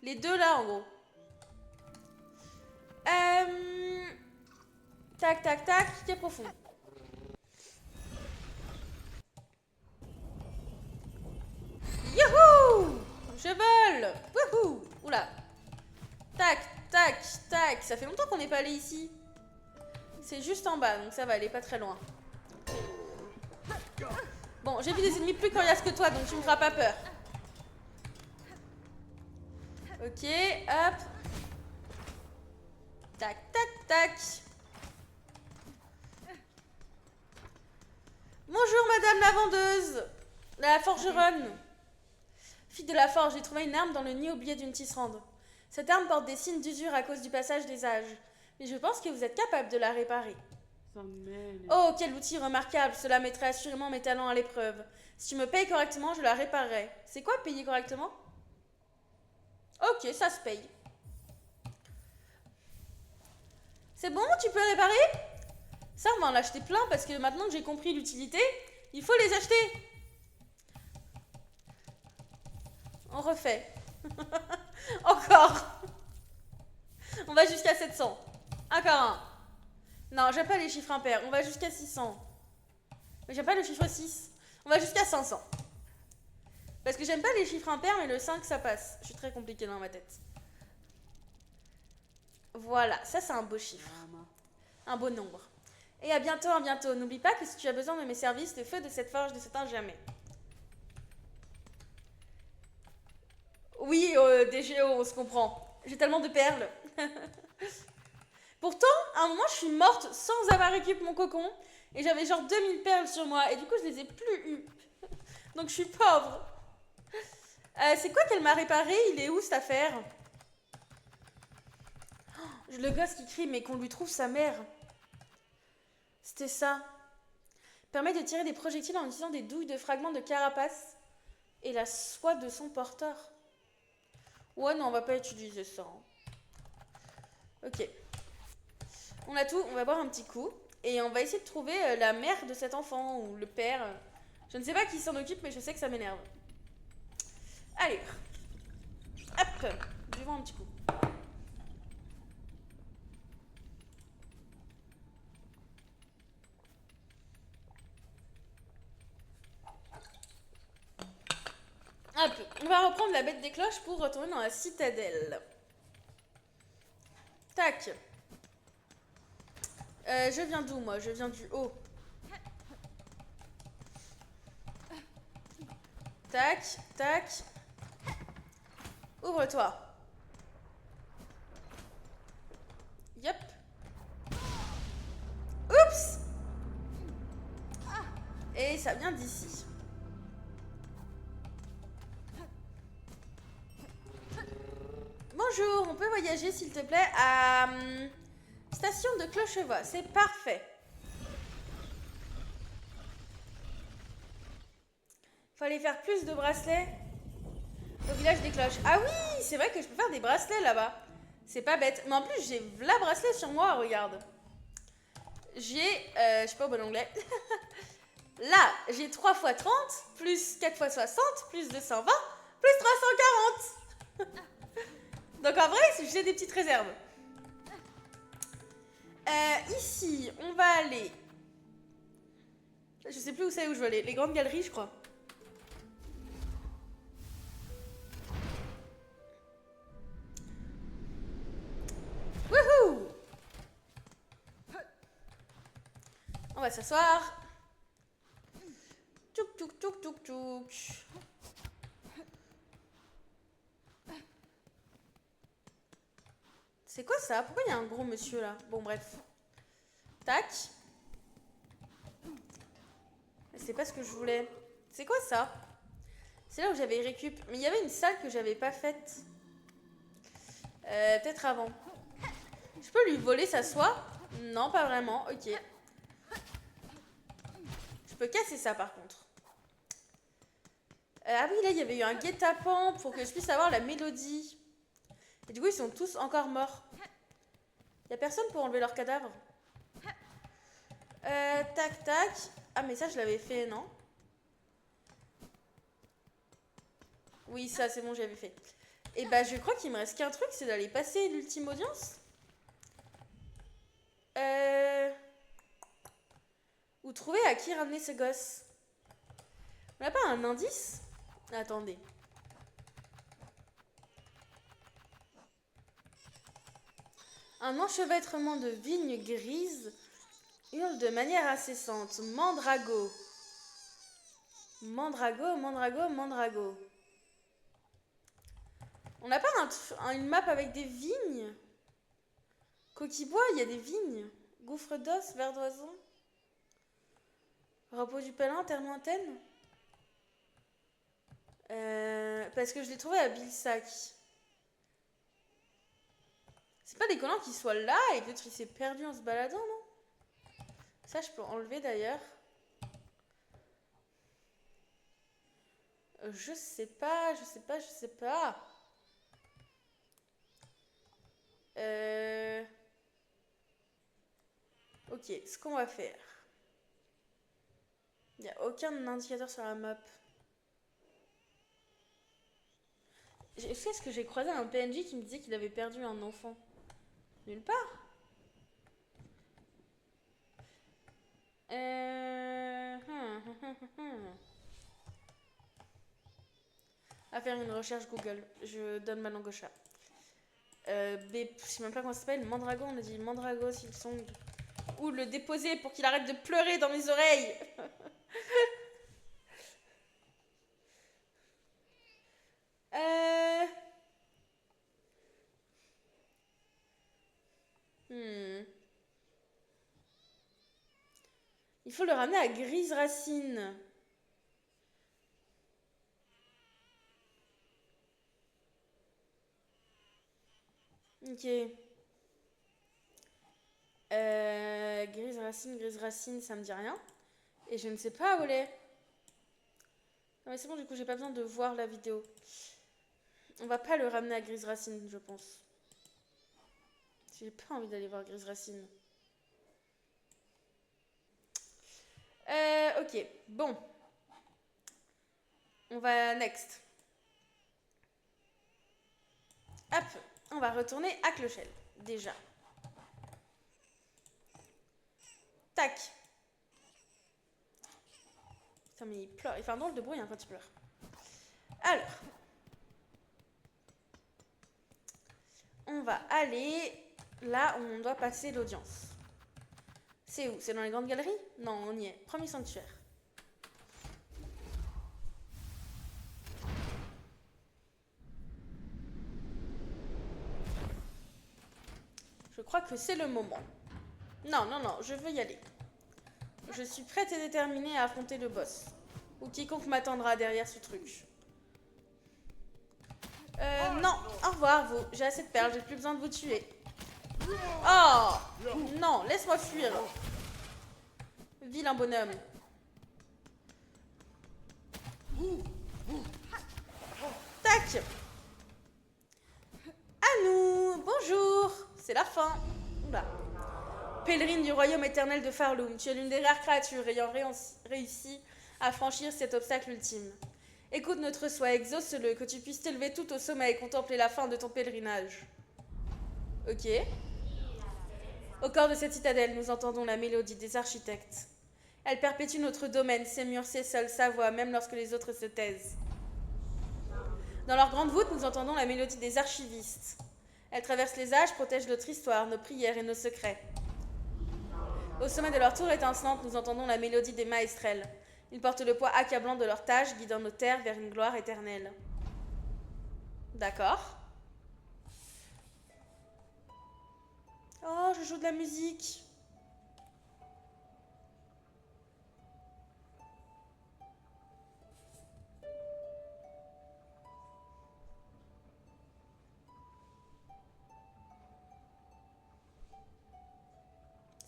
Les deux là, en gros. Tac, tac, tac. Quai profond. Youhou! Je vole! Wouhou! Oula. Tac, tac, tac. Ça fait longtemps qu'on n'est pas allé ici. C'est juste en bas, donc ça va, elle est pas très loin. Bon, j'ai vu des ennemis plus coriaces que toi, donc tu me feras pas peur. Ok, hop. Tac, tac, tac. Bonjour, madame la vendeuse. La forgeronne. Fille de la forge, j'ai trouvé une arme dans le nid oublié d'une tisserande. Cette arme porte des signes d'usure à cause du passage des âges. Mais je pense que vous êtes capable de la réparer. Oh, quel outil remarquable. Cela mettrait assurément mes talents à l'épreuve. Si tu me payes correctement, je la réparerai. C'est quoi payer correctement? Ok, ça se paye. C'est bon, tu peux réparer? Ça, on va en acheter plein parce que maintenant que j'ai compris l'utilité, il faut les acheter. On refait. Encore. On va jusqu'à 700. Encore un. Non, j'aime pas les chiffres impairs. On va jusqu'à 600. Mais j'aime pas le chiffre 6. On va jusqu'à 500. Parce que j'aime pas les chiffres impairs, mais le 5, ça passe. Je suis très compliquée dans ma tête. Voilà, ça c'est un beau chiffre. Un beau nombre. Et à bientôt, à bientôt. N'oublie pas que si tu as besoin de mes services, le feu de cette forge ne s'éteint jamais. Oui, des géos, on se comprend. J'ai tellement de perles. Pourtant, à un moment, je suis morte sans avoir récupéré mon cocon. Et j'avais genre 2000 perles sur moi. Et du coup, je les ai plus eues. Donc, je suis pauvre. C'est quoi qu'elle m'a réparé? Il est où, cette affaire? Oh, le gosse qui crie, mais qu'on lui trouve sa mère. C'était ça. Permet de tirer des projectiles en utilisant des douilles de fragments de carapace et la soie de son porteur. Ouais, non, on va pas utiliser ça. Ok. On a tout, on va boire un petit coup. Et on va essayer de trouver la mère de cet enfant ou le père. Je ne sais pas qui s'en occupe, mais je sais que ça m'énerve. Allez. Hop. Buvons un petit coup. Hop. On va reprendre la bête des cloches pour retourner dans la citadelle. Tac. Je viens d'où, moi? Je viens du haut. Tac, tac. Ouvre-toi. Yep. Oups. Et ça vient d'ici. Bonjour, on peut voyager s'il te plaît à station de Clochevoix, c'est parfait. Fallait faire plus de bracelets au village des cloches. Ah oui, c'est vrai que je peux faire des bracelets là-bas. C'est pas bête. Mais en plus, j'ai la bracelet sur moi, regarde. J'ai, je suis pas au bon onglet. Là, j'ai 3 x 30, plus 4 x 60, plus 220, plus 340. Donc en vrai, j'ai des petites réserves. Ici, on va aller... Je sais plus où c'est où je veux aller. Les grandes galeries, je crois. Wouhou! On va s'asseoir. Tchouk, tchouk, tchouk, tchouk, tchouk. C'est quoi ça? Pourquoi il y a un gros monsieur là? Bon, bref. Tac. C'est pas ce que je voulais. C'est quoi ça? C'est là où j'avais récup. Mais il y avait une salle que j'avais pas faite. Peut-être avant. Je peux lui voler sa soie? Non, pas vraiment. Ok. Je peux casser ça par contre. Ah oui, là, il y avait eu un guet-apens pour que je puisse avoir la mélodie. Et du coup, ils sont tous encore morts. Il n'y a personne pour enlever leur cadavre. Tac, tac. Ah, mais ça, je l'avais fait, non? Oui, ça, c'est bon, j'avais fait. Et bah, je crois qu'il me reste qu'un truc, c'est d'aller passer l'ultime audience. Ou trouver à qui ramener ce gosse. On n'a pas un indice? Attendez. Un enchevêtrement de vignes grises hurle de manière incessante. Mandrago. Mandrago, mandrago, mandrago. On n'a pas une map avec des vignes? Coquille-bois, il y a des vignes. Gouffre d'os, verdoison. Repos du pèlerin, terre lointaine. Parce que je l'ai trouvé à Bilsac. C'est pas déconnant qu'il soit là et peut-être qu'il s'est perdu en se baladant, non? Ça, je peux enlever d'ailleurs. Je sais pas, je sais pas, je sais pas. Ok, ce qu'on va faire. Il n'y a aucun indicateur sur la map. Est-ce que j'ai croisé un PNJ qui me disait qu'il avait perdu un enfant? Nulle part. À faire une recherche Google. Je donne ma langue au chat. Je sais même pas comment ça s'appelle. Mandrago, on a dit Mandrago, Silsong. Ou le déposer pour qu'il arrête de pleurer dans mes oreilles. Il faut le ramener à Grise Racine. Ok. Grise Racine, ça me dit rien. Et je ne sais pas où elle est. Non mais c'est bon, du coup, j'ai pas besoin de voir la vidéo. On va pas le ramener à Grise Racine, je pense. J'ai pas envie d'aller voir Grise Racine. Ok, bon. On va next. Hop, on va retourner à Clochelle, déjà. Tac. Putain, mais il pleure. Il fait un drôle de bruit hein, quand il pleure. Alors. on va aller là où on doit passer l'audience. C'est où? C'est dans les grandes galeries? Non, on y est. Premier sanctuaire. Je crois que c'est le moment. Non, non, non, je veux y aller. Je suis prête et déterminée à affronter le boss. Ou quiconque m'attendra derrière ce truc. Non, au revoir vous. J'ai assez de perles, j'ai plus besoin de vous tuer. Oh non, laisse-moi fuir. Vilain bonhomme. Tac. À nous. Bonjour. C'est la fin. Oula. Pèlerine du royaume éternel de Farloum, tu es l'une des rares créatures ayant réussi à franchir cet obstacle ultime. Écoute notre souhait, exauce-le, que tu puisses t'élever tout au sommet et contempler la fin de ton pèlerinage. Ok. Au corps de cette citadelle, nous entendons la mélodie des architectes. Elle perpétue notre domaine, ses murs, ses sols, sa voix, même lorsque les autres se taisent. Dans leur grande voûte, nous entendons la mélodie des archivistes. Elle traverse les âges, protège notre histoire, nos prières et nos secrets. Au sommet de leur tour étincelante, nous entendons la mélodie des maestrels. Ils portent le poids accablant de leurs tâches, guidant nos terres vers une gloire éternelle. D'accord. Oh, je joue de la musique.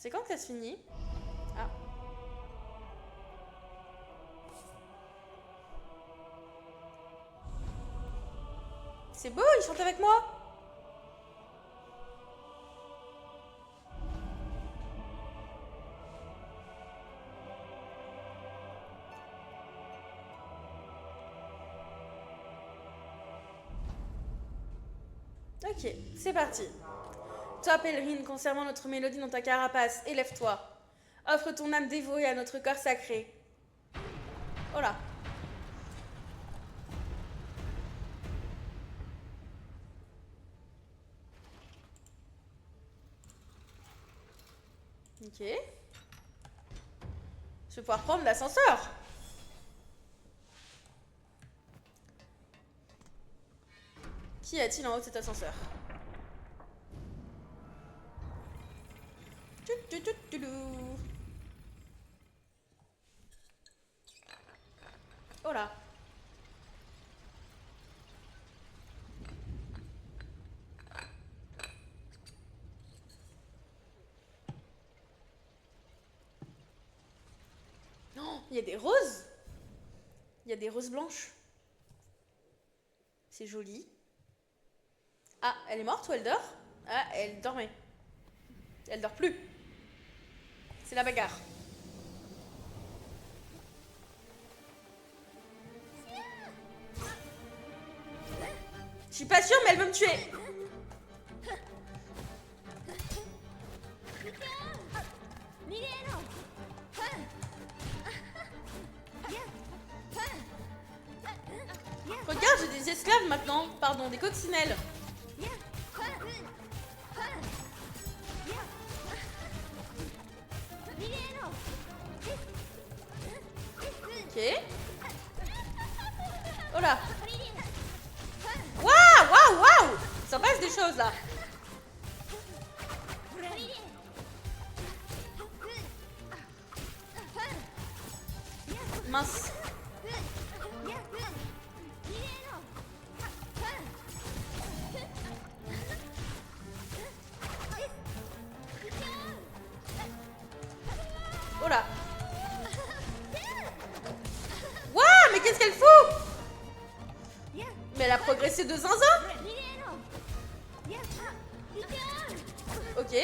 C'est quand que ça se finit? Ah. C'est beau, ils chantent avec moi. Ok, c'est parti. Toi, pèlerine, conservant notre mélodie dans ta carapace, élève-toi. Offre ton âme dévouée à notre corps sacré. Oh là. Ok. Je vais pouvoir prendre l'ascenseur. Qu'y a-t-il en haut de cet ascenseur? Oh là. Oh, il y a des roses. Il y a des roses blanches. C'est joli. Ah, elle est morte ou elle dort? Ah, elle dormait. Elle dort plus. C'est la bagarre. Je suis pas sûre, mais elle veut me tuer. Regarde, j'ai des esclaves maintenant. Pardon, des coccinelles. Ok. Oh là. Waouh, waouh, waouh. Ça passe des choses là. Mince. Oh là. Waouh, mais qu'est-ce qu'elle fout? Mais elle a progressé de zinzin. Ok.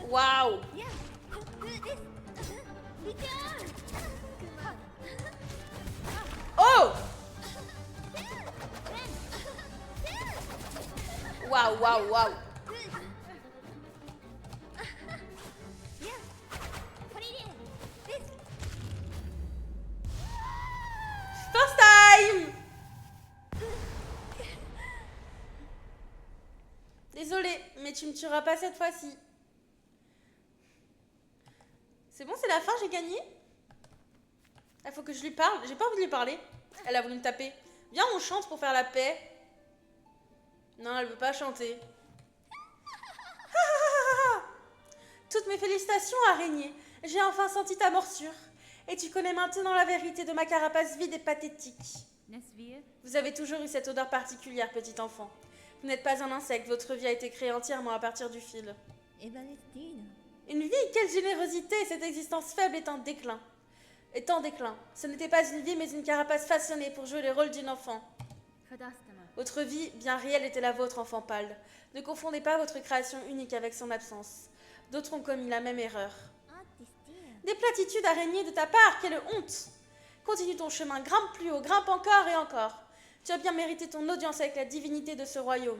Waouh. Oh. Waouh, waouh, waouh. tu me tueras pas cette fois-ci. C'est bon, c'est la fin, j'ai gagné? Il faut que je lui parle. J'ai pas envie de lui parler. Elle a voulu me taper. Viens, on chante pour faire la paix. Non, elle veut pas chanter. Toutes mes félicitations, araignée. J'ai enfin senti ta morsure. Et tu connais maintenant la vérité de ma carapace vide et pathétique. Vous avez toujours eu cette odeur particulière, petit enfant. Vous n'êtes pas un insecte, votre vie a été créée entièrement à partir du fil. Une vie, quelle générosité! Cette existence faible est en déclin. Ce n'était pas une vie, mais une carapace façonnée pour jouer le rôle d'une enfant. Votre vie, bien réelle, était la vôtre, enfant pâle. Ne confondez pas votre création unique avec son absence. D'autres ont commis la même erreur. Des platitudes, araignées de ta part, quelle honte! Continue ton chemin, grimpe plus haut, grimpe encore et encore. Tu as bien mérité ton audience avec la divinité de ce royaume.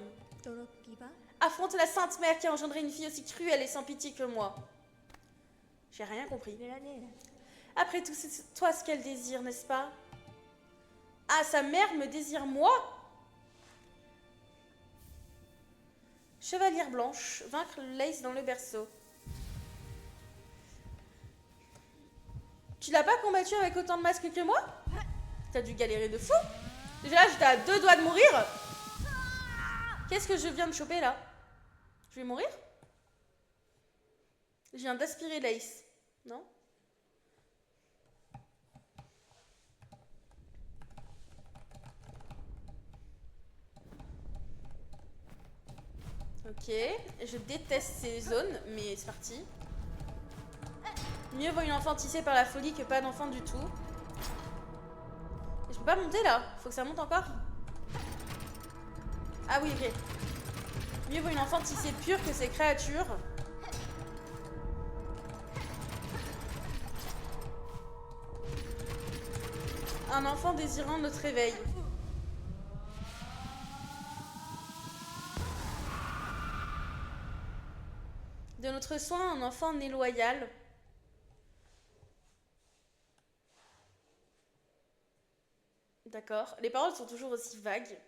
Affronte la Sainte Mère qui a engendré une fille aussi cruelle et sans pitié que moi. J'ai rien compris. Après tout, c'est toi ce qu'elle désire, n'est-ce pas? Ah, sa mère me désire moi? Chevalière blanche, vaincre Lace dans le berceau. Tu l'as pas combattu avec autant de masques que moi? T'as dû galérer de fou. Déjà là, j'étais à 2 doigts de mourir. Qu'est-ce que je viens de choper là? Je vais mourir? Je viens d'aspirer Lace. Non? Ok, je déteste ces zones, mais c'est parti. Mieux vaut une enfant tissée par la folie que pas d'enfant du tout. Et je peux pas monter là, faut que ça monte encore. Ah oui, ok. Mieux vaut une enfant tissée pure que ces créatures. Un enfant désirant notre réveil. De notre soin, un enfant né loyal. D'accord. Les paroles sont toujours aussi vagues.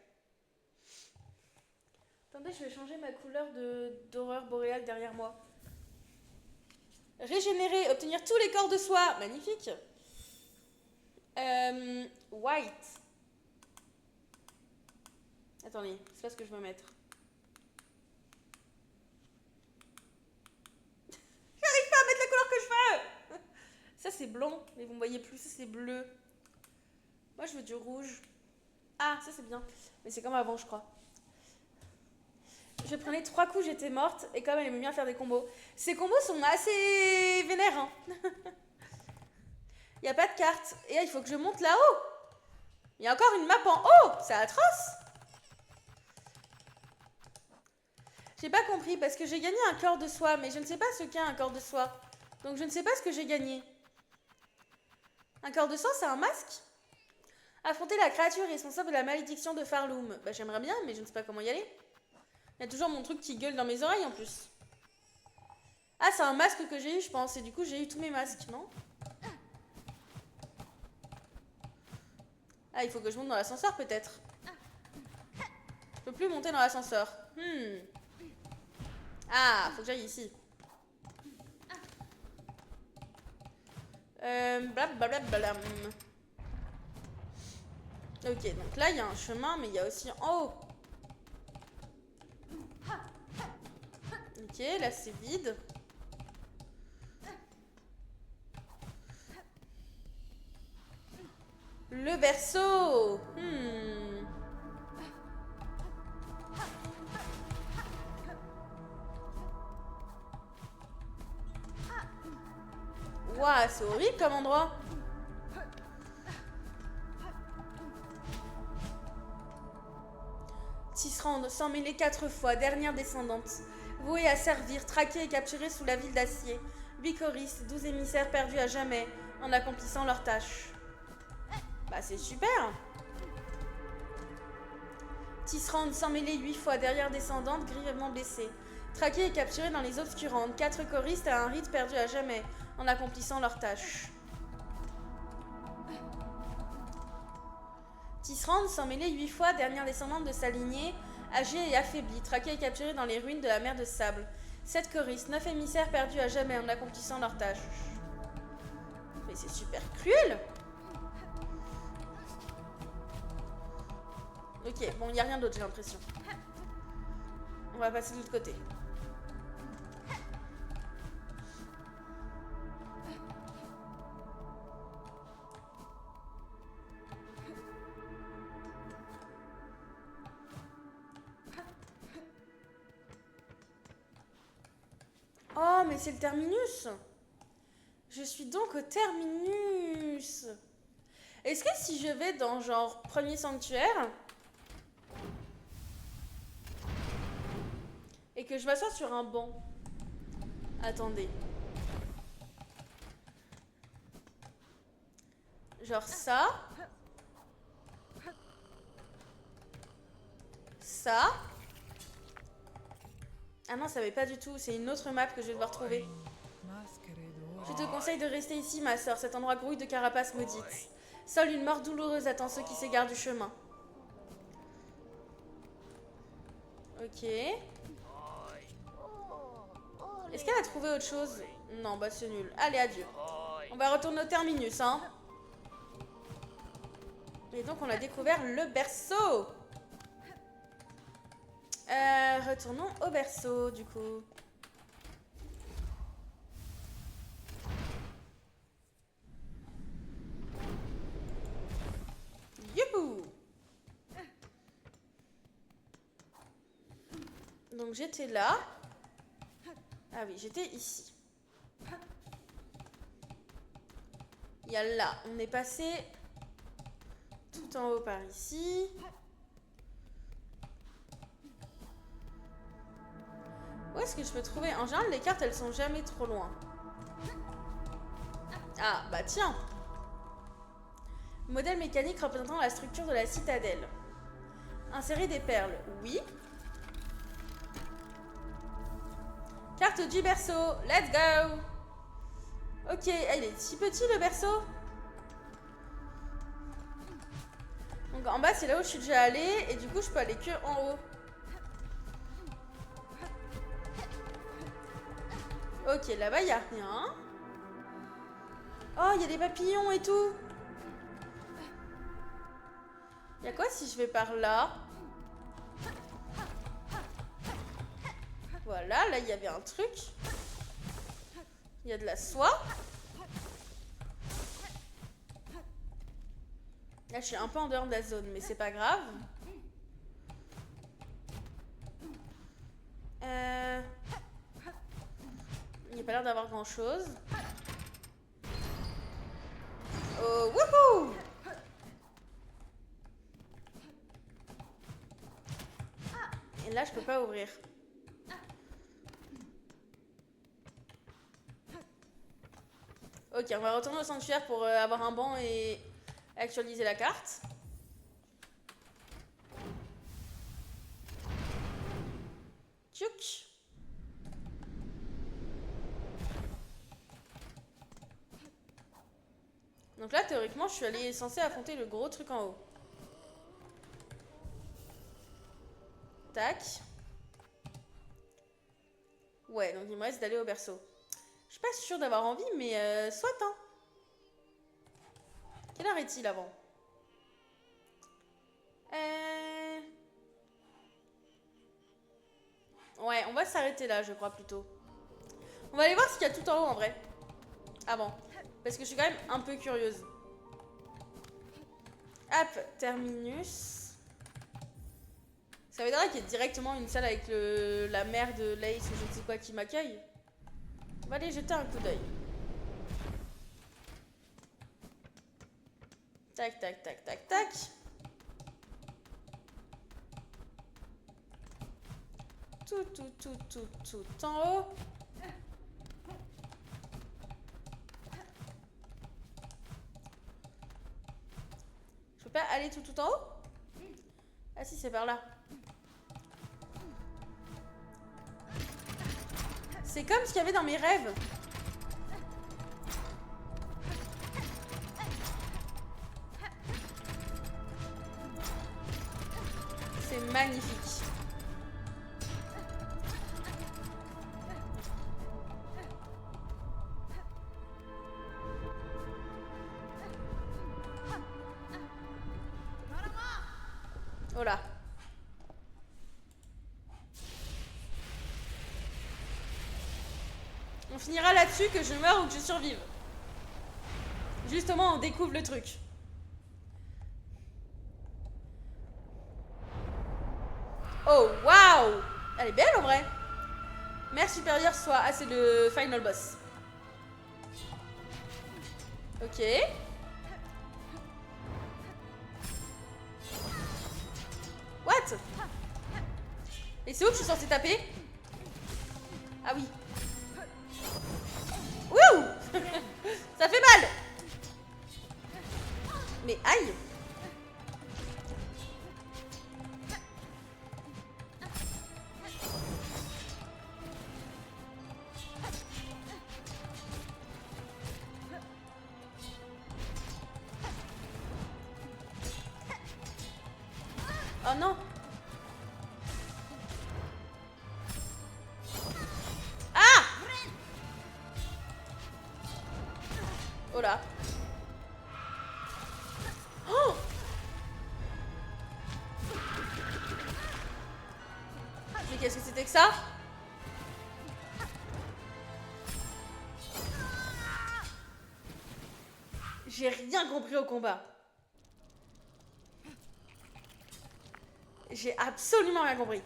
Attendez, je vais changer ma couleur d'horreur boréale derrière moi. Régénérer, obtenir tous les corps de soi. Magnifique. White. Attendez, c'est pas ce que je veux mettre. J'arrive pas à mettre la couleur que je veux. Ça c'est blanc, mais vous me voyez plus, ça c'est bleu. Moi je veux du rouge. Ah, ça c'est bien. Mais c'est comme avant, je crois. Je prenais 3 coups, j'étais morte. Et comme elle aimait bien faire des combos. Ces combos sont assez vénères. Hein. Il n'y a pas de carte. Et là, il faut que je monte là-haut. Il y a encore une map en haut. C'est atroce. J'ai pas compris parce que j'ai gagné un corps de soi. Mais je ne sais pas ce qu'est un corps de soi. Donc je ne sais pas ce que j'ai gagné. Un corps de soi, c'est un masque? Affronter la créature responsable de la malédiction de Farloom. Bah j'aimerais bien, mais je ne sais pas comment y aller. Il y a toujours mon truc qui gueule dans mes oreilles en plus. Ah, c'est un masque que j'ai eu, je pense. Et du coup, j'ai eu tous mes masques, non? Ah, il faut que je monte dans l'ascenseur peut-être. Je peux plus monter dans l'ascenseur. Ah, faut que j'aille ici. Blablabla. Ok, donc là, il y a un chemin, mais il y a aussi en haut. Ok, là, c'est vide. Le berceau. Ouah, c'est horrible comme endroit. Tisserand, s'en mêler 4 fois, dernière descendante. Vouée à servir, traquée et capturée sous la ville d'acier. 8 choristes, 12 émissaires perdus à jamais en accomplissant leur tâche. Bah c'est super. Tisserand, s'en mêler 8 fois, dernière descendante, grièvement blessée. Traquée et capturée dans les obscurantes. 4 choristes à un rite perdu à jamais en accomplissant leur tâche. Tisserand, s'en mêler 8 fois, dernière descendante de sa lignée, âgés et affaiblis, traqués et capturés dans les ruines de la mer de sable. 7 choristes, 9 émissaires perdus à jamais en accomplissant leur tâche. Mais c'est super cruel. Ok, bon, il n'y a rien d'autre, j'ai l'impression. On va passer de l'autre côté. Oh, mais c'est le terminus. Je suis donc au terminus. Est-ce que si je vais dans genre premier sanctuaire et que je m'assois sur un banc. Attendez. Genre ça. Ça. Ah non, ça va pas du tout. C'est une autre map que je vais devoir trouver. Je te conseille de rester ici, ma soeur. Cet endroit grouille de carapaces maudites. Seule une mort douloureuse attend ceux qui s'égarent du chemin. Ok. Est-ce qu'elle a trouvé autre chose? Non, bah c'est nul. Allez, adieu. On va retourner au terminus, hein. Et donc, on a découvert le berceau. Retournons au berceau, du coup. Youhou! Donc, j'étais là. Ah oui, j'étais ici. Il y a là. On est passé tout en haut par ici. Où est-ce que je peux trouver? En général, les cartes, elles sont jamais trop loin. Ah, bah tiens. Modèle mécanique représentant la structure de la citadelle. Insérer des perles. Oui. Carte du berceau. Let's go. Ok, ah, il est si petit le berceau. Donc en bas, c'est là où je suis déjà allée. Et du coup, je peux aller que en haut. Ok, là-bas, il n'y a rien. Oh, il y a des papillons et tout. Il y a quoi si je vais par là? Voilà, là, il y avait un truc. Il y a de la soie. Là, je suis un peu en dehors de la zone, mais c'est pas grave. Il n'y a pas l'air d'avoir grand-chose. Oh, wouhou! Et là, je peux pas ouvrir. Ok, on va retourner au sanctuaire pour avoir un banc et actualiser la carte. Tchouk! Donc là, théoriquement, je suis censée affronter le gros truc en haut. Tac. Ouais, donc il me reste d'aller au berceau. Je suis pas sûre d'avoir envie, mais soit, hein. Quelle heure est-il avant? Ouais, on va s'arrêter là, je crois, plutôt. On va aller voir ce qu'il y a tout en haut, en vrai. Avant. Parce que je suis quand même un peu curieuse. Hop, terminus. Ça veut dire qu'il y a directement une salle avec la mère de Lace ou je ne sais quoi qui m'accueille. On va aller jeter un coup d'œil. Tac, tac, tac, tac, tac. Tout en haut. Je peux pas aller tout en haut? Ah si, c'est par là. C'est comme ce qu'il y avait dans mes rêves. C'est magnifique. On finira là-dessus, que je meure ou que je survive. Justement, on découvre le truc. Oh, waouh! Elle est belle en vrai. Mère supérieure soit... Ah, c'est le final boss. Ok. What? Et c'est où que je suis censée taper? Ah oui. Wouh! Ça fait mal! Mais aïe! Oh non! Ah! Oh là! Oh! Mais qu'est-ce que c'était que ça? J'ai rien compris au combat. J'ai absolument rien compris.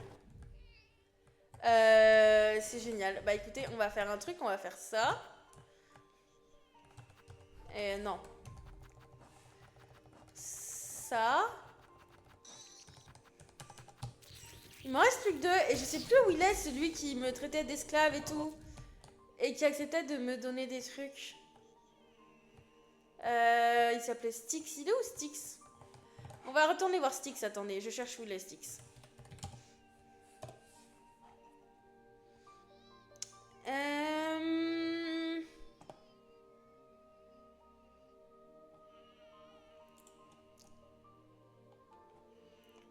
C'est génial. Bah écoutez, on va faire un truc, on va faire ça. Et non. Ça. Il m'en reste plus que 2 et je sais plus où il est, celui qui me traitait d'esclave et tout. Et qui acceptait de me donner des trucs. Il s'appelait Styx. Il est où Styx? On va retourner voir Styx. Attendez, je cherche où il est Styx.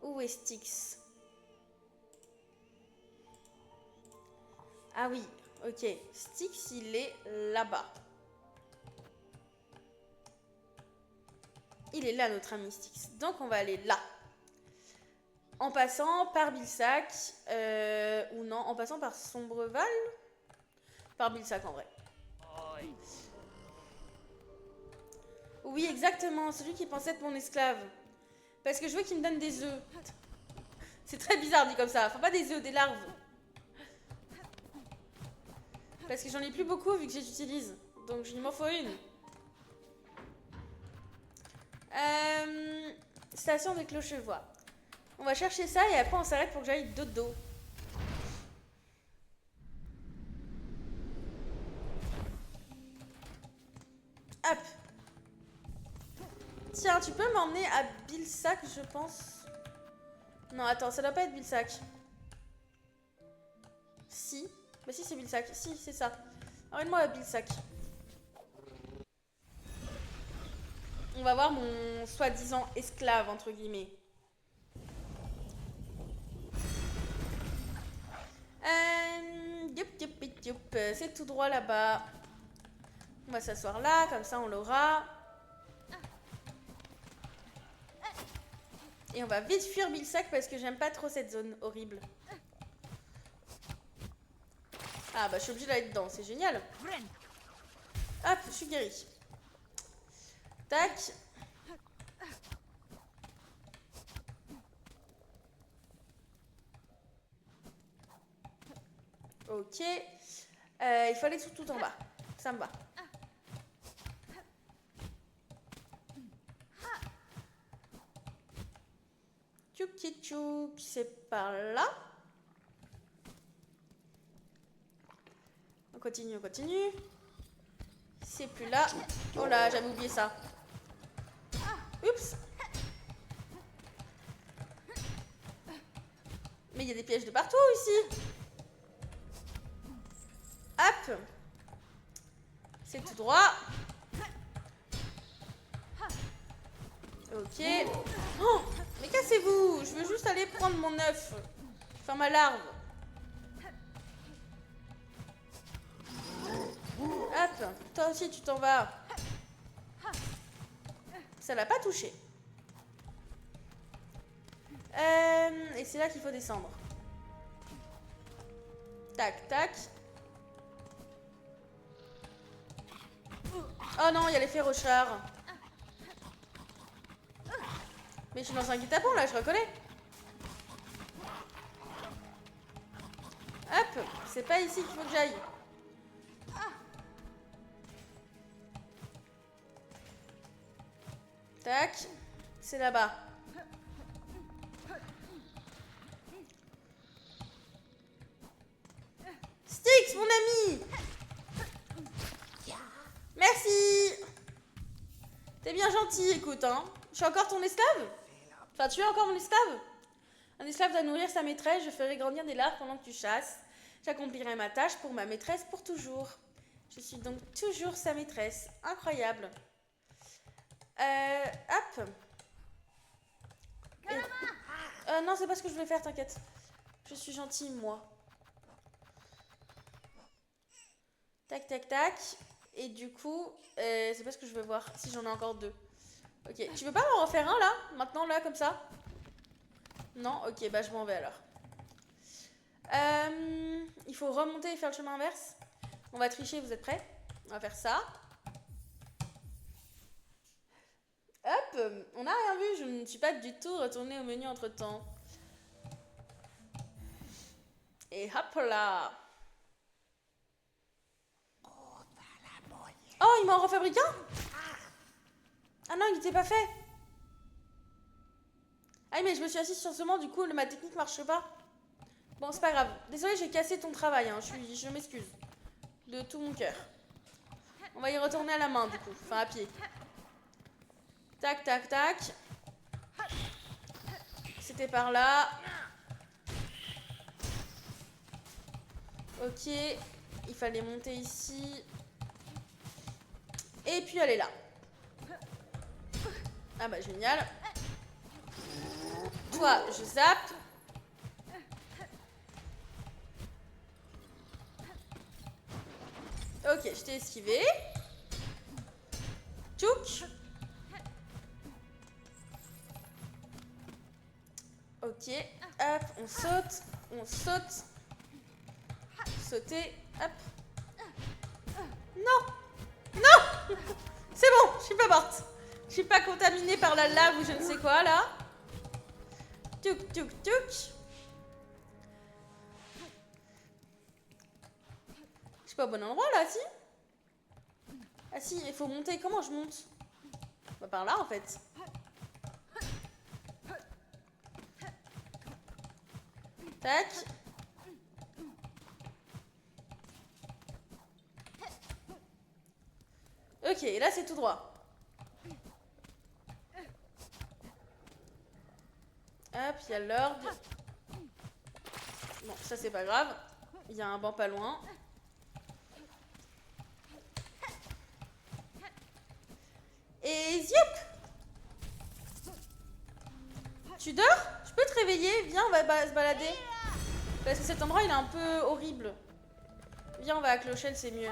Où est Styx? Ah oui, ok. Styx, il est là-bas. Il est là, notre ami Styx. Donc, on va aller là. En passant par Bilsac. Ou non, en passant par Sombreval. Par Bilsac, en vrai. Oui, exactement. Celui qui pensait être mon esclave. Parce que je veux qu'il me donne des œufs. C'est très bizarre dit comme ça. Enfin, pas des œufs, des larves. Parce que j'en ai plus beaucoup vu que j'utilise. Donc, il m'en faut une. Station de Clochevoix. On va chercher ça et après on s'arrête pour que j'aille dodo. Hop. Tiens, tu peux m'emmener à Bilsac, je pense. Non, attends, ça doit pas être Bilsac. Si. Bah si, c'est Bilsac. Si, c'est ça. Emmène-moi à Bilsac. On va voir mon soi-disant esclave, entre guillemets. C'est tout droit là-bas. On va s'asseoir là, comme ça on l'aura. Et on va vite fuir Bilsac parce que j'aime pas trop cette zone horrible. Ah bah je suis obligée d'aller dedans, c'est génial. Hop, je suis guérie. Tac. Ok. Il faut aller tout en bas. Ça me va. Tchouk tchouk, c'est par là. On continue, on continue. C'est plus là. Oh là, j'avais oublié ça. Oups. Mais il y a des pièges de partout ici. Hop. C'est tout droit. Ok. Oh, mais cassez-vous. Je veux juste aller prendre mon œuf. Enfin, ma larve. Hop. Toi aussi, tu t'en vas. Ça l'a pas touché. Et c'est là qu'il faut descendre. Tac, tac. Oh non, il y a les férochards. Mais je suis dans un guet-apens là, je reconnais. Hop, c'est pas ici qu'il faut que j'aille. Tac, c'est là-bas. Styx, mon ami. Merci. T'es bien gentil, écoute, hein. Je suis encore ton esclave? Enfin, tu es encore mon esclave? Un esclave doit nourrir sa maîtresse, je ferai grandir des larves pendant que tu chasses. J'accomplirai ma tâche pour ma maîtresse pour toujours. Je suis donc toujours sa maîtresse. Incroyable. Hop. Non, c'est pas ce que je voulais faire, t'inquiète. Je suis gentille, moi. Tac, tac, tac. Et du coup, c'est pas ce que je veux voir. Si j'en ai encore 2. Ok, tu veux pas m'en refaire un, là? Maintenant, là, comme ça? Non? Ok, bah je m'en vais, alors. Il faut remonter et faire le chemin inverse. On va tricher, vous êtes prêts? On va faire ça. Hop, on n'a rien vu, je ne suis pas du tout retournée au menu entre temps. Et hop là. Oh, il m'a en refabriqué un? Ah non, il n'était pas fait. Ah mais je me suis assise sur ce banc, du coup ma technique marche pas. Bon, c'est pas grave. Désolée, j'ai cassé ton travail, hein. Je m'excuse. De tout mon cœur. On va y retourner à la main, du coup. Enfin, à pied. Tac, tac, tac. C'était par là. Ok. Il fallait monter ici. Et puis aller là. Ah bah, génial. Toi, je zappe. Ok, je t'ai esquivé. Tchouk. Ok, hop, on saute, on saute. Sauter, hop. Non. Non. C'est bon, je suis pas morte. Je suis pas contaminée par la lave ou je ne sais quoi, là. Tchouk, tchouk, tchouk. Je suis pas au bon endroit, là, si? Ah si, il faut monter. Comment je monte? Bah par là, en fait. Tac. Ok, et là, c'est tout droit. Hop, il y a l'orgue. Bon, ça, c'est pas grave. Il y a un banc pas loin. Et zioup! Tu dors? Je peux te réveiller? Viens, on va se balader. Parce que cet endroit, il est un peu horrible. Viens, on va à Clochelle, c'est mieux.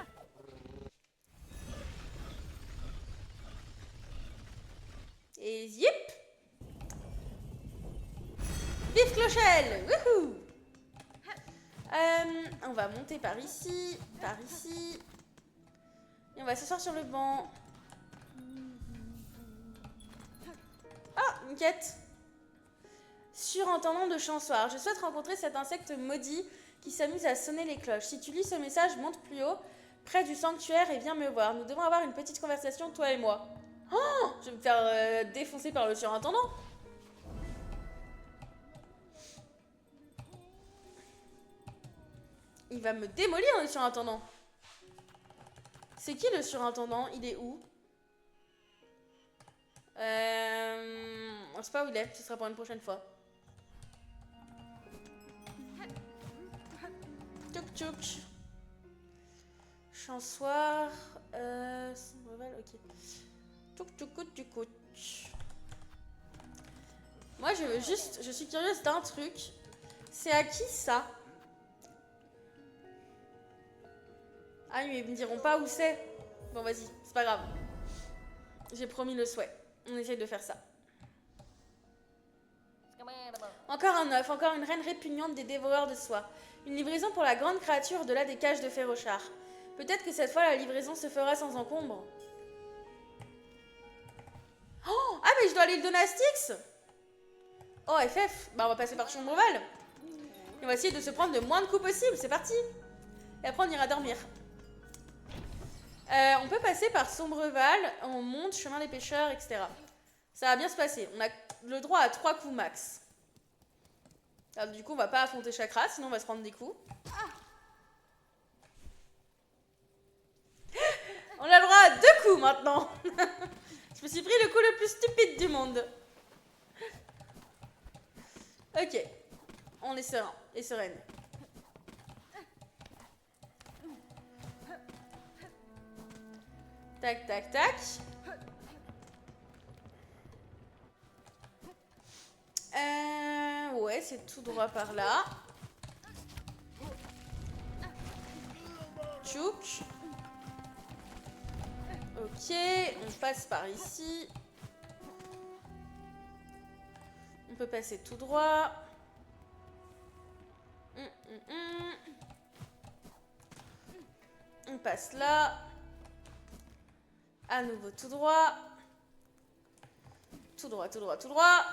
Et zip! Vive Clochelle! Wouhou! On va monter par ici, et on va s'asseoir sur le banc. Ah, une quête. Surentendant de chansoir. Je souhaite rencontrer cet insecte maudit qui s'amuse à sonner les cloches. Si tu lis ce message, monte plus haut, près du sanctuaire et viens me voir. Nous devons avoir une petite conversation, toi et moi. Oh, je vais me faire défoncer par le surintendant. Il va me démolir, le surintendant. C'est qui le surintendant? Il est où? On sait pas où il est, ce sera pour une prochaine fois. Tchouk tchouk. Chansoir. Ok. Tchouk tchouk tchouk. Moi, je suis curieuse d'un truc. C'est à qui ça? Ah oui, mais ils me diront pas où c'est. Bon, vas-y, c'est pas grave. J'ai promis le souhait. On essaye de faire ça. Encore un œuf, encore une reine répugnante des dévoreurs de soie. Une livraison pour la grande créature au-delà des cages de Férochard. Peut-être que cette fois la livraison se fera sans encombre. Oh, ah, mais je dois aller le donner à Styx. Oh, FF. Bah, on va passer par Chambreval. Et on va essayer de se prendre le moins de coups possible. C'est parti. Et après, on ira dormir. On peut passer par Sombreval, on monte, chemin des pêcheurs, etc. Ça va bien se passer. On a le droit à 3 coups max. Alors, du coup, on va pas affronter Chakra, sinon on va se prendre des coups. On a le droit à 2 coups maintenant. Je me suis pris le coup le plus stupide du monde. Ok. On est serein et sereine. Tac, tac, tac. Ouais, c'est tout droit par là. Tchouk. Ok, on passe par ici. On peut passer tout droit. On passe là. À nouveau tout droit. Tout droit, tout droit, tout droit.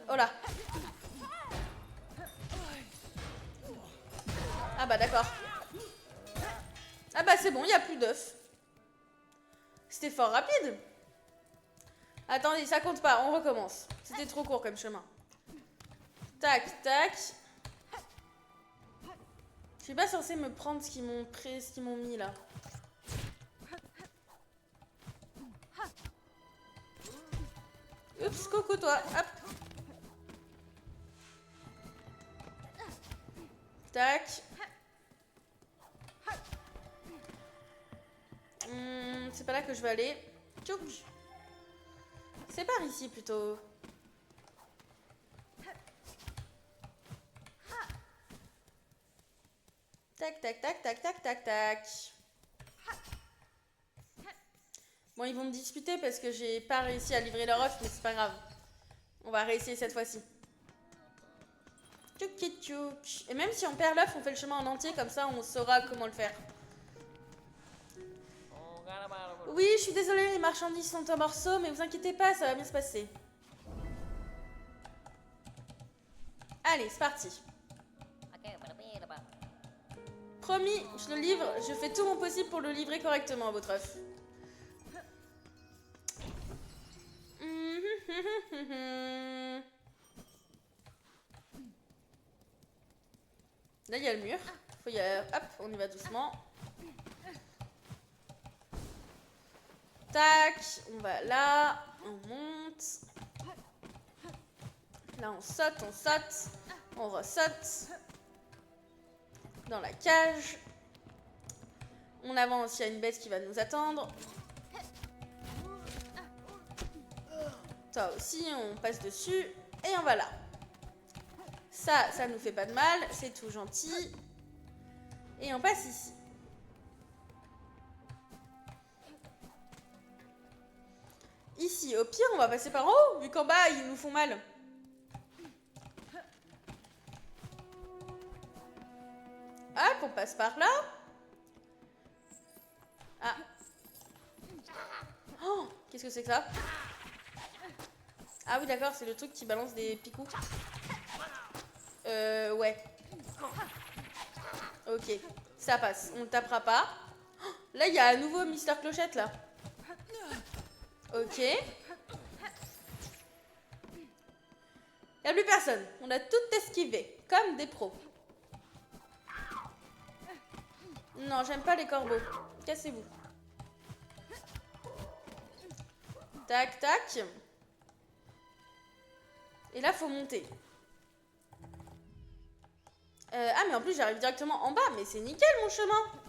Oh là. Ah bah d'accord. Ah bah c'est bon, il n'y a plus d'œufs. C'était fort rapide. Attendez, ça compte pas, on recommence. C'était trop court comme chemin. Tac, tac. Je suis pas censée me prendre ce qu'ils m'ont mis là. Oups, coucou toi. Hop. Tac. C'est pas là que je vais aller. Tchouk. C'est par ici plutôt. Tac, tac, tac, tac, tac, tac, tac. Bon, ils vont me disputer parce que j'ai pas réussi à livrer leur œuf, mais c'est pas grave. On va réessayer cette fois-ci. Tchouk, tchouk. Et même si on perd l'œuf, on fait le chemin en entier, comme ça on saura comment le faire. Oui, je suis désolée, les marchandises sont en morceaux, mais vous inquiétez pas, ça va bien se passer. Allez, c'est parti. Promis, je le livre, je fais tout mon possible pour le livrer correctement, votre œuf. Là, il y a le mur. Faut y aller. Hop, on y va doucement. Tac, on va là, on monte. Là, on saute, on ressaute. Dans la cage. On avance, il y a une bête qui va nous attendre. Toi aussi, on passe dessus. Et on va là. Ça nous fait pas de mal, c'est tout gentil. Et on passe ici. Ici, au pire, on va passer par en haut, vu qu'en bas, ils nous font mal. Hop, on passe par là. Ah. Oh, qu'est-ce que c'est que ça? Ah oui, d'accord, c'est le truc qui balance des picous. Ouais. Ok, ça passe. On ne tapera pas. Oh, là, il y a à nouveau Mister Clochette, là. Ok. Il n'y a plus personne. On a tout esquivé, comme des pros. Non, j'aime pas les corbeaux. Cassez-vous. Tac, tac. Et là, faut monter. Ah, mais en plus, j'arrive directement en bas. Mais c'est nickel, mon chemin.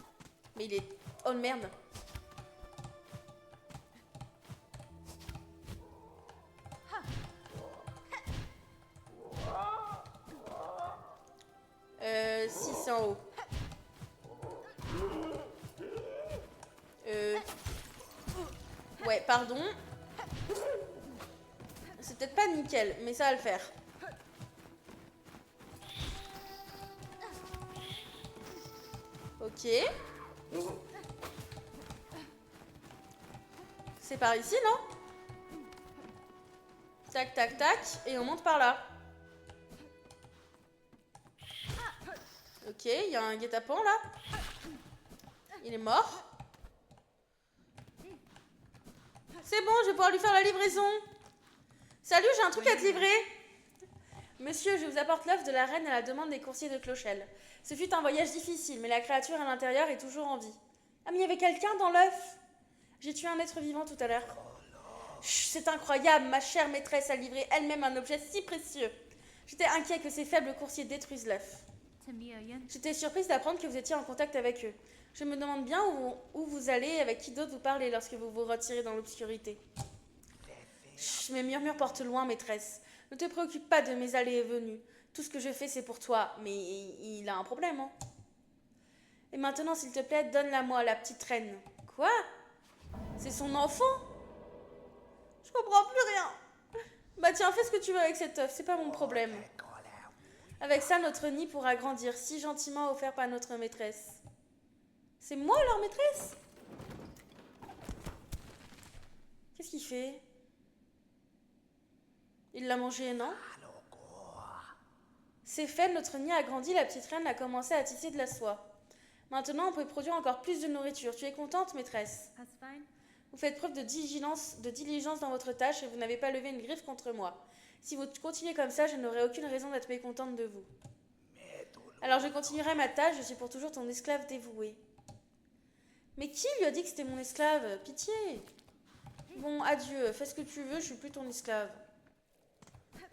Mais il est... Oh, merde. Si, c'est en haut. Ouais, pardon. C'est peut-être pas nickel, mais ça va le faire. Ok. C'est par ici, non? Tac, tac, tac. Et on monte par là. Ok, il y a un guet-apens là. Il est mort. C'est bon, je vais pouvoir lui faire la livraison. Salut, j'ai un truc à te livrer. Monsieur, je vous apporte l'œuf de la reine à la demande des coursiers de Clochelle. Ce fut un voyage difficile, mais la créature à l'intérieur est toujours en vie. Ah, mais il y avait quelqu'un dans l'œuf. J'ai tué un être vivant tout à l'heure. C'est incroyable, ma chère maîtresse a livré elle-même un objet si précieux. J'étais inquiet que ces faibles coursiers détruisent l'œuf. J'étais surprise d'apprendre que vous étiez en contact avec eux. Je me demande bien où vous allez, avec qui d'autre vous parlez lorsque vous vous retirez dans l'obscurité. Mes murmures portent loin, maîtresse. Ne te préoccupe pas de mes allées et venues. Tout ce que je fais, c'est pour toi. Mais il a un problème, hein. Et maintenant, s'il te plaît, donne-la-moi, la petite reine. Quoi? C'est son enfant? Je comprends plus rien. Bah tiens, fais ce que tu veux avec cet œuf, c'est pas mon problème. Avec ça, notre nid pourra grandir, si gentiment offert par notre maîtresse. C'est moi leur maîtresse? Qu'est-ce qu'il fait? Il l'a mangé, non? C'est fait, notre nid a grandi, la petite reine a commencé à tisser de la soie. Maintenant, on peut produire encore plus de nourriture. Tu es contente, maîtresse? Vous faites preuve de diligence dans votre tâche et vous n'avez pas levé une griffe contre moi. Si vous continuez comme ça, je n'aurai aucune raison d'être mécontente de vous. Alors je continuerai ma tâche, je suis pour toujours ton esclave dévoué. Mais qui lui a dit que c'était mon esclave? Pitié. Bon, adieu, fais ce que tu veux, je suis plus ton esclave.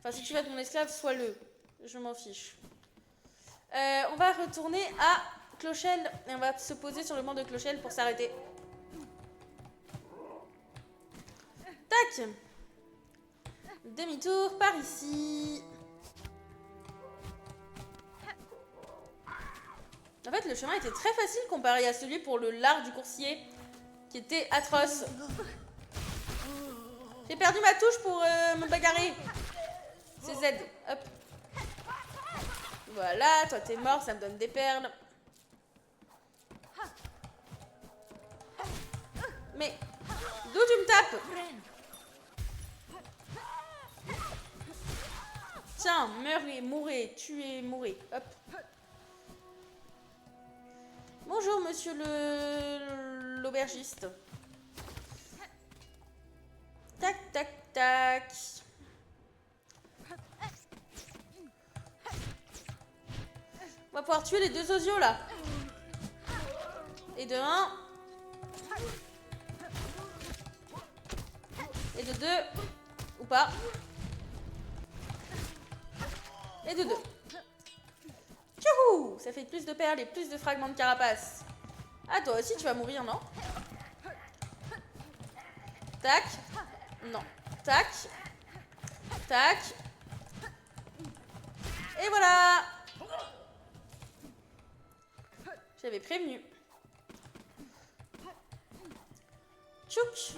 Enfin, si tu veux être mon esclave, sois-le. Je m'en fiche. On va retourner à Clochelle et on va se poser sur le banc de Clochelle pour s'arrêter. Tac. Demi-tour par ici. En fait, le chemin était très facile comparé à celui pour le lard du coursier, qui était atroce. J'ai perdu ma touche pour me bagarrer. C'est Z. Hop. Voilà, toi t'es mort, ça me donne des perles. Mais d'où tu me tapes? Tiens, meurez, mourrez, tuez, mourrez. Hop. Bonjour, monsieur l'aubergiste. Tac, tac, tac. On va pouvoir tuer les deux osios, là. Et de 1. Et de 2. Ou pas. Et de 2. Tchouhou! Ça fait plus de perles et plus de fragments de carapace. Ah, toi aussi, tu vas mourir, non? Tac. Non. Tac. Tac. Et voilà! J'avais prévenu. Tchouk!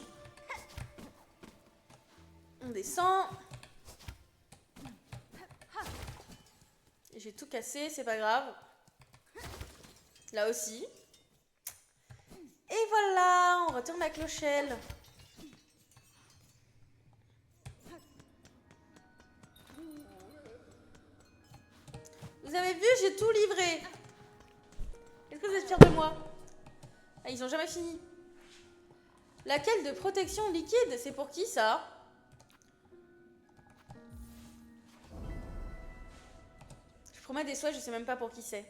On descend. J'ai tout cassé, c'est pas grave. Là aussi. Et voilà, on retourne à Clochelle. Vous avez vu, j'ai tout livré. Est-ce que vous êtes fiers de moi? Ah, ils ont jamais fini. Laquelle de protection liquide? C'est pour qui, ça? Je promets des souhaits, je sais même pas pour qui c'est.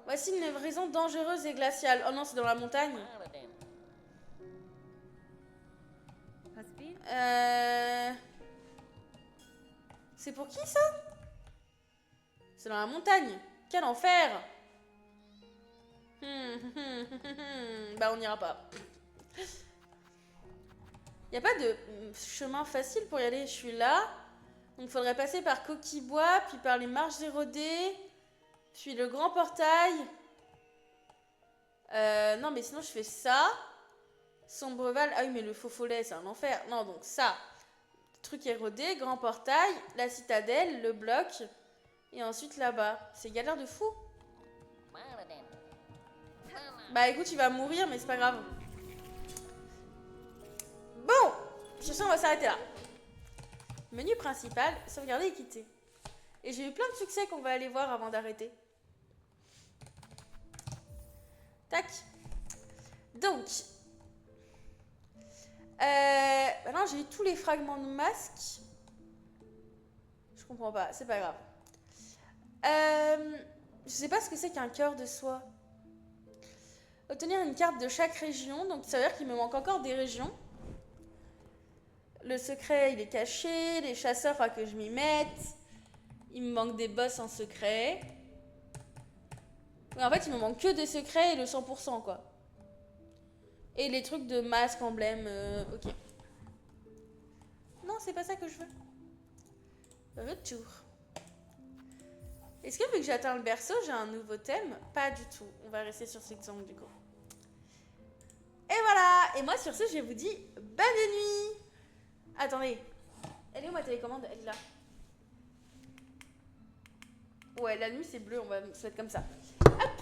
Voici une livraison dangereuse et glaciale. Oh non, c'est dans la montagne. C'est pour qui, ça? C'est dans la montagne. Quel enfer! Bah, on n'ira pas. Il n'y a pas de chemin facile pour y aller. Je suis là. Donc, il faudrait passer par Coquille-Bois, puis par les marches érodées, puis le grand portail. Non, mais sinon, je fais ça. Sombreval. Ah oui, mais le faux follet, c'est un enfer. Non, donc ça. Truc érodé, grand portail, la citadelle, le bloc. Et ensuite, là-bas. C'est galère de fou. Bah, écoute, il va mourir, mais c'est pas grave. Sur ce, on va s'arrêter là. Menu principal, sauvegarder et quitter. Et j'ai eu plein de succès qu'on va aller voir avant d'arrêter. Tac. Donc. Maintenant, j'ai eu tous les fragments de masque. Je comprends pas, c'est pas grave. Je sais pas ce que c'est qu'un cœur de soie. Obtenir une carte de chaque région. Donc, ça veut dire qu'il me manque encore des régions. Le secret, il est caché. Les chasseurs, il faut que je m'y mette. Il me manque des boss en secret. Mais en fait, il me manque que des secrets et le 100%, quoi. Et les trucs de masque, emblème, ok. Non, c'est pas ça que je veux. Retour. Est-ce que vu que j'atteins le berceau, j'ai un nouveau thème? Pas du tout. On va rester sur cette zone, du coup. Et voilà. Et moi, sur ce, je vous dis bonne nuit. Attendez. Elle est où ma télécommande? Elle est là. Ouais, la nuit, c'est bleu. On va se mettre comme ça. Hop.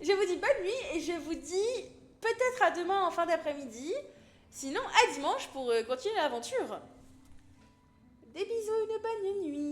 Je vous dis bonne nuit et je vous dis peut-être à demain en fin d'après-midi. Sinon, à dimanche pour continuer l'aventure. Des bisous, une bonne nuit.